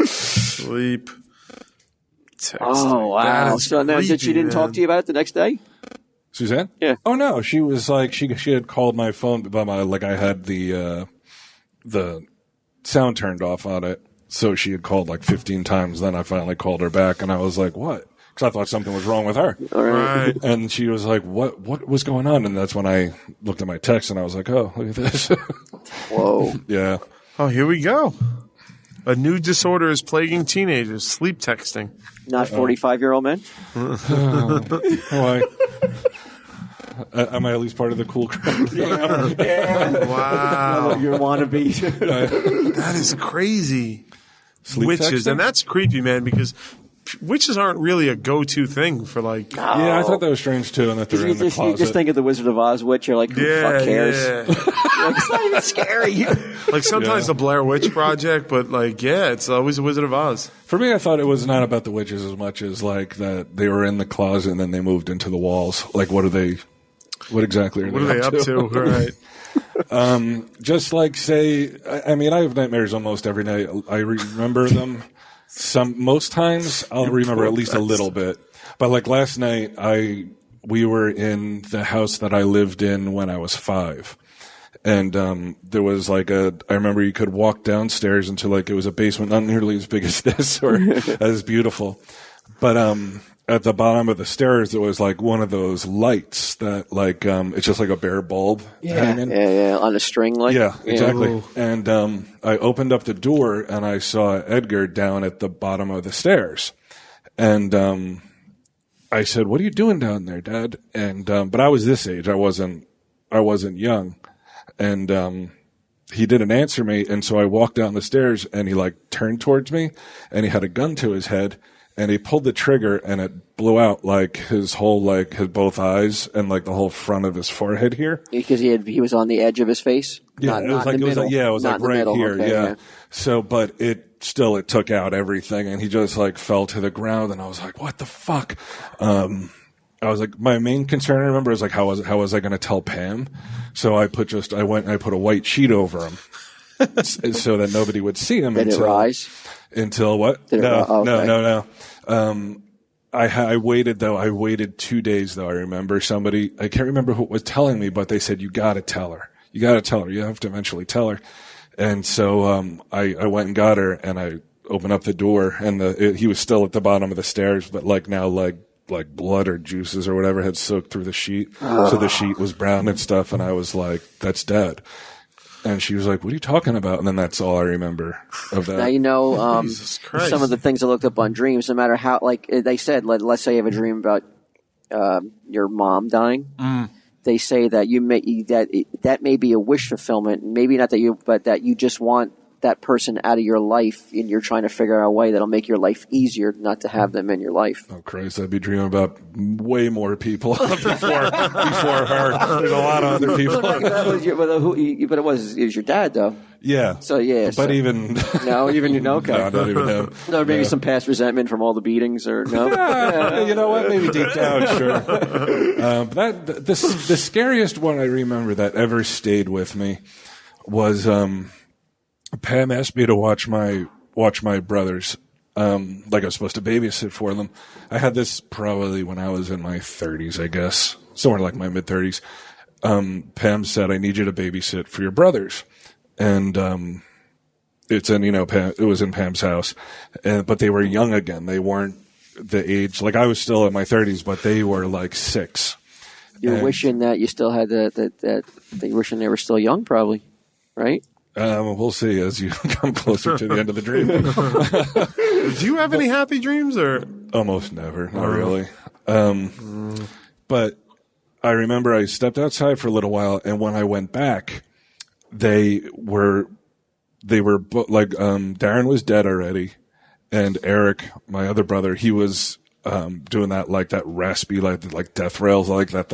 [SPEAKER 3] Sleep texting.
[SPEAKER 4] Oh wow! So now she didn't talk to you about it the next day?
[SPEAKER 2] Suzanne?
[SPEAKER 4] Yeah.
[SPEAKER 2] Oh no, she was like she had called my phone, but I had the sound turned off on it, so she had called like 15 times. Then I finally called her back, and I was like, "What?" Because I thought something was wrong with her.
[SPEAKER 4] All right.
[SPEAKER 2] And she was like, "What was going on?" And that's when I looked at my text, and I was like, "Oh, look at this."
[SPEAKER 4] Whoa.
[SPEAKER 2] Yeah.
[SPEAKER 3] Oh, here we go. A new disorder is plaguing teenagers: sleep texting.
[SPEAKER 4] Not 45-year-old men.
[SPEAKER 2] Why? Am I at least part of the cool crowd?
[SPEAKER 4] Yeah.
[SPEAKER 3] Wow.
[SPEAKER 4] You're wannabe.
[SPEAKER 3] That is crazy.
[SPEAKER 2] Sleep
[SPEAKER 3] Witches,
[SPEAKER 2] texting?
[SPEAKER 3] and that's creepy, man, because witches aren't really a go-to thing for like.
[SPEAKER 2] Yeah, I thought that was strange too, and that they're in the closet.
[SPEAKER 4] You just think of the Wizard of Oz witch. You're like, who the fuck cares?
[SPEAKER 3] Yeah.
[SPEAKER 4] Like, it's not even scary.
[SPEAKER 3] Like sometimes the Blair Witch Project, but like, yeah, it's always a Wizard of Oz.
[SPEAKER 2] For me, I thought it was not about the witches as much as like that they were in the closet and then they moved into the walls. Like, what exactly are
[SPEAKER 3] What are they up to? Right.
[SPEAKER 2] Just like say, I mean, I have nightmares almost every night. I remember them. Most times I'll remember at least a little bit. But like last night, we were in the house that I lived in when I was 5. And there was like I remember you could walk downstairs into like it was a basement, not nearly as big as this or as beautiful. But at the bottom of the stairs, there was like one of those lights that like it's just like a bare bulb hanging.
[SPEAKER 4] Yeah, on a string, like.
[SPEAKER 2] Yeah, exactly.
[SPEAKER 3] Ooh.
[SPEAKER 2] And I opened up the door and I saw Edgar down at the bottom of the stairs. And I said, "What are you doing down there, Dad?" And but I was this age. I wasn't young. And he didn't answer me, and so I walked down the stairs and he like turned towards me and he had a gun to his head. And he pulled the trigger, and it blew out like his whole his both eyes and like the whole front of his forehead here.
[SPEAKER 4] Because he was on the edge of his face.
[SPEAKER 2] Yeah, it was like right here.
[SPEAKER 4] Okay,
[SPEAKER 2] yeah. So, but it took out everything, and he just like fell to the ground, and I was like, "What the fuck?" I was like, my main concern I remember is like how was I going to tell Pam? So I went and I put a white sheet over him so that nobody would see him.
[SPEAKER 4] Did it rise?
[SPEAKER 2] Until what? No. I waited though. I waited 2 days though. I remember somebody, I can't remember who was telling me, but they said, "You got to tell her. You got to tell her. You have to eventually tell her." And so, I went and got her and I opened up the door and he was still at the bottom of the stairs, but like now like blood or juices or whatever had soaked through the sheet. So the sheet was brown and stuff. And I was like, "That's dead." And she was like, "What are you talking about?" And then that's all I remember of that.
[SPEAKER 4] Now, you know,
[SPEAKER 3] Jesus Christ.
[SPEAKER 4] some of the things I looked up on dreams, no matter how, like they said, let's say you have a dream about your mom dying. They say that that may be a wish fulfillment. Maybe not but that you just want that person out of your life, and you're trying to figure out a way that'll make your life easier not to have them in your life.
[SPEAKER 2] Oh Christ! I'd be dreaming about way more people before her. There's a lot of other people.
[SPEAKER 4] But it was your dad, though.
[SPEAKER 2] Yeah.
[SPEAKER 4] So yeah.
[SPEAKER 2] But even
[SPEAKER 4] okay.
[SPEAKER 2] no, not even him.
[SPEAKER 4] No, maybe some past resentment from all the beatings, or no.
[SPEAKER 2] Yeah, you know what? Maybe deep down, sure. But the scariest one I remember that ever stayed with me was Pam asked me to watch my brothers. Like I was supposed to babysit for them. I had this probably when I was in my 30s, I guess, somewhere like my mid 30s. Pam said, "I need you to babysit for your brothers." And, it was in Pam's house, but they were young again. They weren't the age, like I was still in my 30s, but they were like 6.
[SPEAKER 4] You're wishing that you still had that you're wishing they were still young, probably, right?
[SPEAKER 2] We'll see as you come closer to the end of the dream.
[SPEAKER 3] Do you have any happy dreams or?
[SPEAKER 2] Almost never, not really. But I remember I stepped outside for a little while, and when I went back, they were Darren was dead already, and Eric, my other brother, he was doing that raspy like death rails like that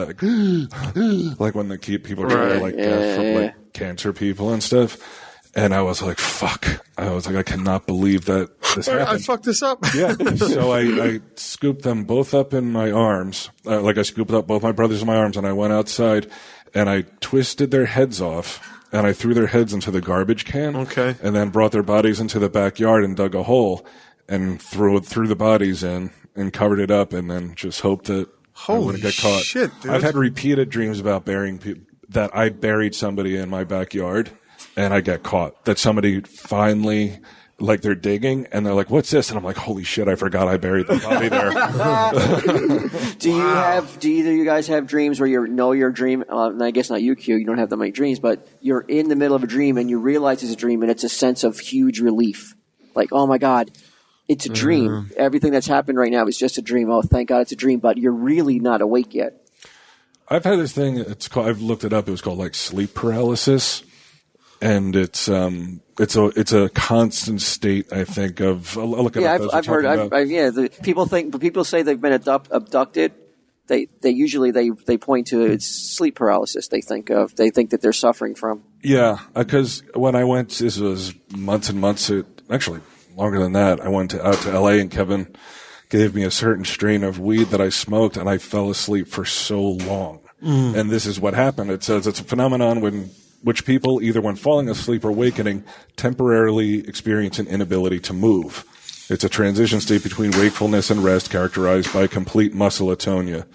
[SPEAKER 2] like when the people try to death from like cancer people and stuff. And I was like, fuck. I was like, I cannot believe that this happened.
[SPEAKER 3] I fucked this up.
[SPEAKER 2] Yeah. So I scooped them both up in my arms. I scooped up both my brothers in my arms, and I went outside and I twisted their heads off, and I threw their heads into the garbage can.
[SPEAKER 3] Okay.
[SPEAKER 2] And then brought their bodies into the backyard and dug a hole and threw the bodies in and covered it up, and then just hoped that I wouldn't get caught.
[SPEAKER 3] Shit, dude.
[SPEAKER 2] I've had repeated dreams about burying people, that I buried somebody in my backyard. And I get caught. That somebody finally, like, they're digging, and they're like, "What's this?" And I'm like, "Holy shit! I forgot I buried the body there."
[SPEAKER 4] Do either of you guys have dreams where you're dreaming? I guess not you, Q. You don't have that many dreams, but you're in the middle of a dream and you realize it's a dream, and it's a sense of huge relief. Like, oh my God, it's a dream. Everything that's happened right now is just a dream. Oh, thank God it's a dream, but you're really not awake yet.
[SPEAKER 2] I've had this thing. I've looked it up. It was called like sleep paralysis. And it's a constant state, I think, of. I'll look it up.
[SPEAKER 4] I've heard. People say they've been abducted. They usually point to it's sleep paralysis. They think that they're suffering from.
[SPEAKER 2] Yeah, because when I went, this was months and months. Actually, longer than that. I went out to L.A. and Kevin gave me a certain strain of weed that I smoked, and I fell asleep for so long. And this is what happened. It says it's a phenomenon which people, either when falling asleep or awakening, temporarily experience an inability to move. It's a transition state between wakefulness and rest characterized by complete muscle atonia,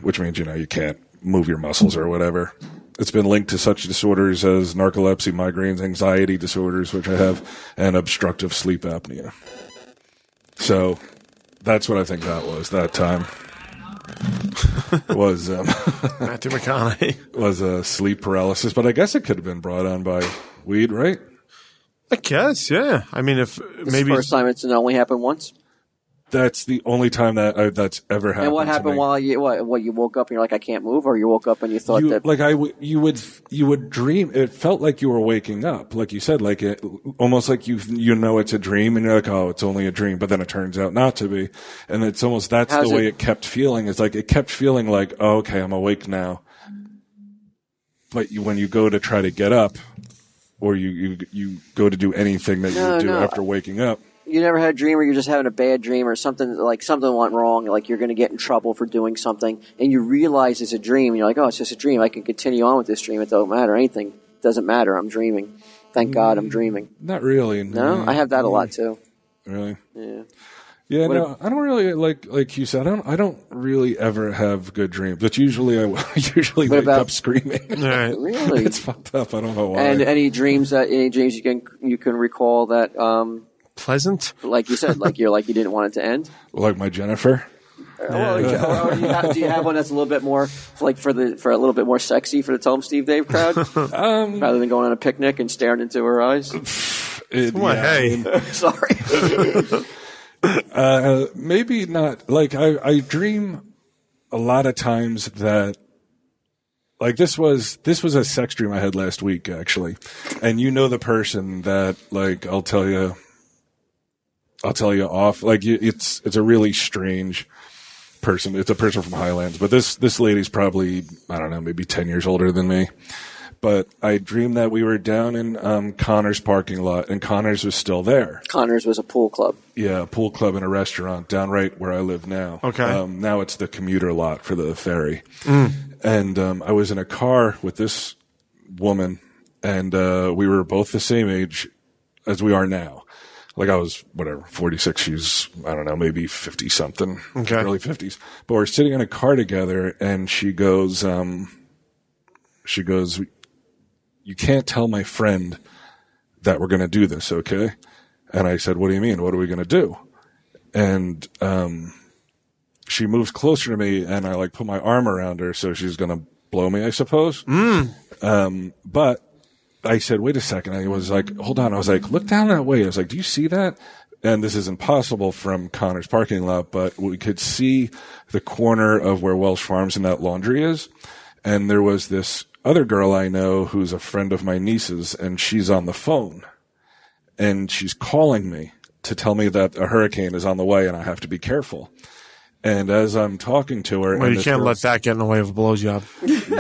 [SPEAKER 2] which means, you can't move your muscles or whatever. It's been linked to such disorders as narcolepsy, migraines, anxiety disorders, which I have, and obstructive sleep apnea. So that's what I think that was that time. Was
[SPEAKER 3] Matthew McConaughey
[SPEAKER 2] was sleep paralysis, but I guess it could have been brought on by weed, right?
[SPEAKER 3] I guess, yeah. I mean, if maybe
[SPEAKER 4] the first time it's only happened once.
[SPEAKER 2] That's the only time that's ever happened.
[SPEAKER 4] And what happened while you woke up and you're like, I can't move, or you woke up and you thought
[SPEAKER 2] you would dream. It felt like you were waking up, like you said, like it almost like you know it's a dream, and you're like, oh, it's only a dream, but then it turns out not to be, and it's almost that's the way it kept feeling. It's like it kept feeling like, oh, okay, I'm awake now, but when you go to try to get up, or you go to do anything that you would do after waking up.
[SPEAKER 4] You never had a dream where you're just having a bad dream or something went wrong, like you're going to get in trouble for doing something, and you realize it's a dream, and you're like, oh, it's just a dream. I can continue on with this dream. It don't matter. Anything doesn't matter. I'm dreaming. Thank God I'm dreaming.
[SPEAKER 2] Not really.
[SPEAKER 4] No? I have that a lot, too.
[SPEAKER 2] Really?
[SPEAKER 4] Yeah.
[SPEAKER 2] Yeah, I don't really, like you said, I don't really ever have good dreams. But usually I wake up screaming.
[SPEAKER 3] Right.
[SPEAKER 4] Really?
[SPEAKER 2] It's fucked up. I don't know why.
[SPEAKER 4] And any dreams you can recall that
[SPEAKER 3] pleasant,
[SPEAKER 4] like you said, like you didn't want it to end,
[SPEAKER 2] like my Jennifer.
[SPEAKER 4] Do you have one that's a little bit more for a little bit more sexy for the Tell 'em Steve Dave crowd, rather than going on a picnic and staring into her eyes?
[SPEAKER 3] Hey,
[SPEAKER 4] sorry.
[SPEAKER 2] Maybe not. Like I dream a lot of times that. Like this was a sex dream I had last week, actually, and the person that, like, I'll tell you off. Like it's a really strange person. It's a person from Highlands, but this lady's probably, I don't know, maybe 10 years older than me. But I dreamed that we were down in Connor's parking lot, and Connor's was still there.
[SPEAKER 4] Connor's was a pool club.
[SPEAKER 2] Yeah, a pool club and a restaurant down right where I live now.
[SPEAKER 3] Okay.
[SPEAKER 2] Now it's the commuter lot for the ferry. And I was in a car with this woman, and we were both the same age as we are now. Like I was, 46, she's, I don't know, maybe 50-something, early 50s. But we're sitting in a car together, and she goes, you can't tell my friend that we're going to do this, okay? And I said, what do you mean? What are we going to do? And she moves closer to me, and I put my arm around her, so she's going to blow me, I suppose. But I said, wait a second. I was like, hold on. I was like, look down that way. I was like, do you see that? and this is impossible from Connor's parking lot, but we could see the corner of where Welsh Farms and that laundry is. And there was this other girl I know who's a friend of my niece's, and she's on the phone. And she's calling me to tell me that a hurricane is on the way and I have to be careful. And as I'm talking to her...
[SPEAKER 3] Well, you can't let that get in the way of a blowjob.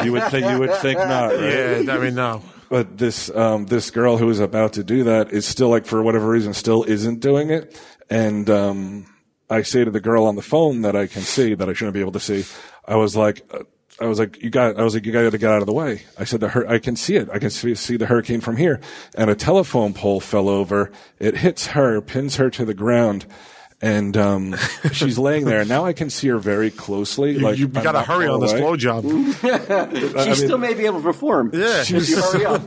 [SPEAKER 2] You would think not, right?
[SPEAKER 3] Yeah, I mean, no.
[SPEAKER 2] But this girl who is about to do that is still, like, for whatever reason, still isn't doing it. And I say to the girl on the phone that I can see, that I shouldn't be able to see, I was like, you got to get out of the way. I said, I can see it. I can see the hurricane from here. And a telephone pole fell over. It hits her, pins her to the ground. And she's laying there. Now I can see her very closely.
[SPEAKER 3] You got to hurry on this blowjob.
[SPEAKER 4] She still may be able to perform.
[SPEAKER 3] Yeah.
[SPEAKER 4] If you hurry up.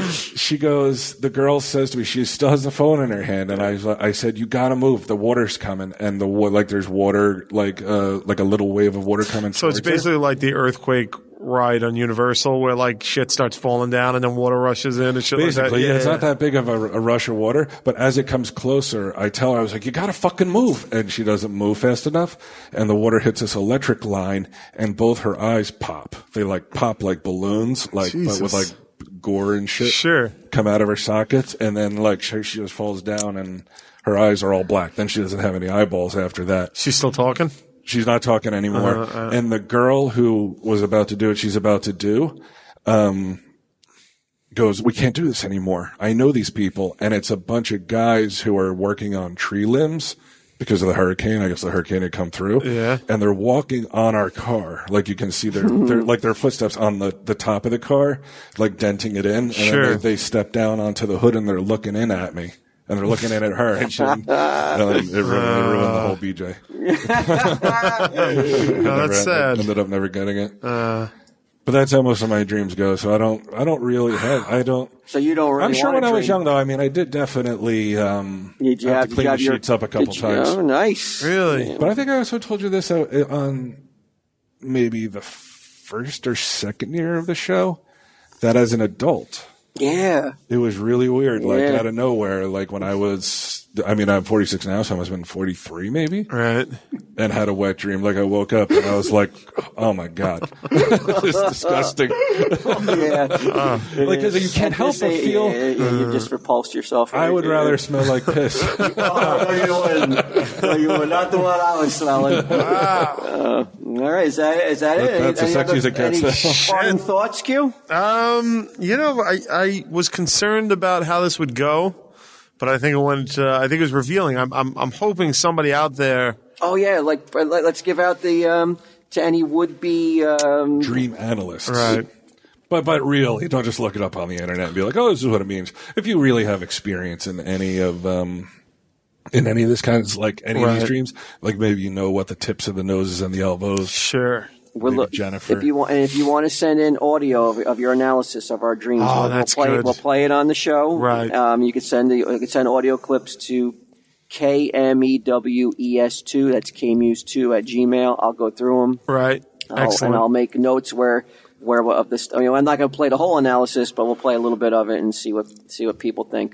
[SPEAKER 2] She goes, the girl says to me, she still has the phone in her hand. And I said, you got to move. The water's coming. And there's water, like a little wave of water coming.
[SPEAKER 3] So it's basically like the earthquake ride on Universal where like shit starts falling down and then water rushes in and shit
[SPEAKER 2] basically,
[SPEAKER 3] like that.
[SPEAKER 2] Yeah, it's not that big of a rush of water, but as it comes closer, I tell her, I was like, you gotta fucking move. And she doesn't move fast enough, and the water hits this electric line, and both her eyes pop. They like pop like balloons, like but with like gore and shit come out of her sockets, and then like she just falls down and her eyes are all black. Then she doesn't have any eyeballs after that.
[SPEAKER 3] She's still talking?
[SPEAKER 2] She's not talking anymore. And the girl who was about to do what she's about to do, goes, we can't do this anymore. I know these people. And it's a bunch of guys who are working on tree limbs because of the hurricane. I guess the hurricane had come through.
[SPEAKER 3] Yeah.
[SPEAKER 2] And they're walking on our car. Like you can see their footsteps on the top of the car, like denting it in. And then they step down onto the hood and they're looking in at me. And they're looking in at her, and it ruined the whole BJ.
[SPEAKER 3] That's sad.
[SPEAKER 2] Ended up never getting it. But that's how most of my dreams go. So I don't really have.
[SPEAKER 4] So you don't really.
[SPEAKER 2] I'm sure
[SPEAKER 4] want
[SPEAKER 2] when
[SPEAKER 4] to
[SPEAKER 2] I was young, though. I mean, I did definitely have to clean the sheets up a couple times.
[SPEAKER 4] Oh, nice.
[SPEAKER 3] Really?
[SPEAKER 4] Yeah.
[SPEAKER 2] But I think I also told you this on maybe the first or second year of the show. That as an adult.
[SPEAKER 4] Yeah.
[SPEAKER 2] It was really weird, like out of nowhere, like when I'm 46 now, so I must have been 43 maybe.
[SPEAKER 3] Right.
[SPEAKER 2] And had a wet dream. Like I woke up and I was like, oh my God. This is disgusting.
[SPEAKER 4] Yeah.
[SPEAKER 2] Like, cause you can't help but feel.
[SPEAKER 4] You've just repulsed yourself.
[SPEAKER 2] I would rather smell like piss.
[SPEAKER 4] No, you wouldn't. No, you would. Not the one I was smelling. Wow. All right. Is that it?
[SPEAKER 2] That's as sexy as it gets.
[SPEAKER 4] Any parting thoughts, Q?
[SPEAKER 3] I was concerned about how this would go, but I think it went. I think it was revealing. I'm hoping somebody out there.
[SPEAKER 4] Oh yeah, let's give out the to any would-be
[SPEAKER 2] dream analysts,
[SPEAKER 3] right?
[SPEAKER 2] But really, don't just look it up on the internet and be like, oh, this is what it means. If you really have experience in any of this kind of like any of these dreams, like maybe you know what the tips of the noses and the elbows.
[SPEAKER 3] Sure.
[SPEAKER 2] Jennifer.
[SPEAKER 4] If you want to send in audio of your analysis of our dreams, we'll play it on the show.
[SPEAKER 3] Right.
[SPEAKER 4] You can send audio clips to KMEWES2. That's KMuse2 at Gmail. I'll go through them.
[SPEAKER 3] Right. Excellent.
[SPEAKER 4] And I'll make notes where of this. I'm not going to play the whole analysis, but we'll play a little bit of it and see what people think.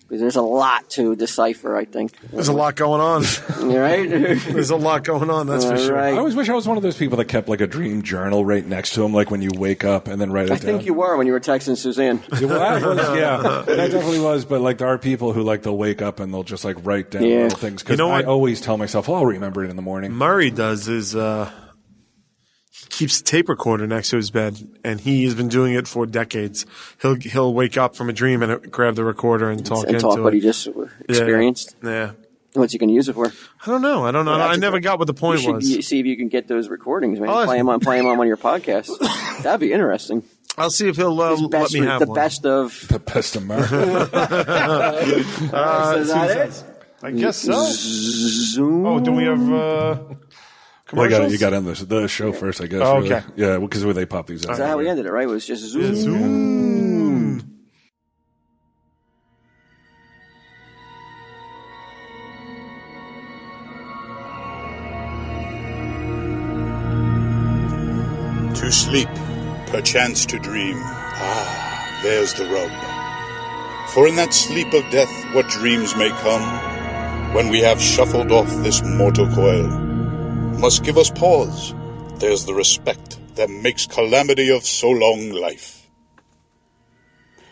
[SPEAKER 4] Because there's a lot to decipher, I think.
[SPEAKER 3] There's a lot going on.
[SPEAKER 4] Right?
[SPEAKER 3] There's a lot going on, that's for sure.
[SPEAKER 4] Right.
[SPEAKER 2] I always wish I was one of those people that kept like a dream journal right next to him, like when you wake up and then write it down.
[SPEAKER 4] I think you were when you were texting Suzanne.
[SPEAKER 2] That definitely was. But like there are people who like they'll wake up and they'll just like write down little things. Because I always tell myself, I'll remember it in the morning.
[SPEAKER 3] Murray does is he keeps a tape recorder next to his bed, and he has been doing it for decades. He'll wake up from a dream and grab the recorder and talk
[SPEAKER 4] what he just experienced.
[SPEAKER 3] Yeah.
[SPEAKER 4] What's he going to use it for?
[SPEAKER 3] I don't know. I never got what the point was.
[SPEAKER 4] See if you can get those recordings, man. Play them on one of your podcasts. That'd be interesting.
[SPEAKER 3] I'll see if he'll let me have
[SPEAKER 4] the best of
[SPEAKER 2] Murray.
[SPEAKER 4] Is that it?
[SPEAKER 3] I guess so.
[SPEAKER 4] Zoom.
[SPEAKER 3] Oh, do we have commercials?
[SPEAKER 2] You got to end the show first, I guess.
[SPEAKER 3] Oh,
[SPEAKER 2] really.
[SPEAKER 3] okay.
[SPEAKER 2] Yeah, because they pop these out.
[SPEAKER 4] Is that how we ended it, right? It was just Zoom.
[SPEAKER 3] Yeah, Zoom.
[SPEAKER 7] To sleep, perchance to dream. Ah, there's the rub. For in that sleep of death, what dreams may come, when we have shuffled off this mortal coil, must give us pause. There's the respect that makes calamity of so long life.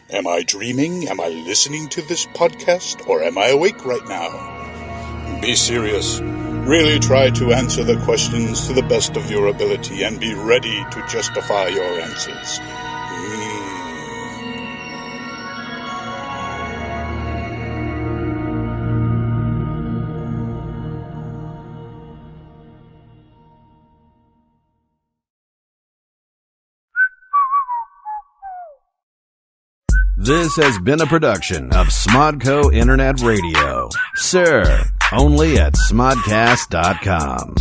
[SPEAKER 7] Am I dreaming? Am I listening to this podcast? Or am I awake right now? Be serious. Really try to answer the questions to the best of your ability and be ready to justify your answers.
[SPEAKER 1] This has been a production of Smodco Internet Radio. Sir, only at smodcast.com.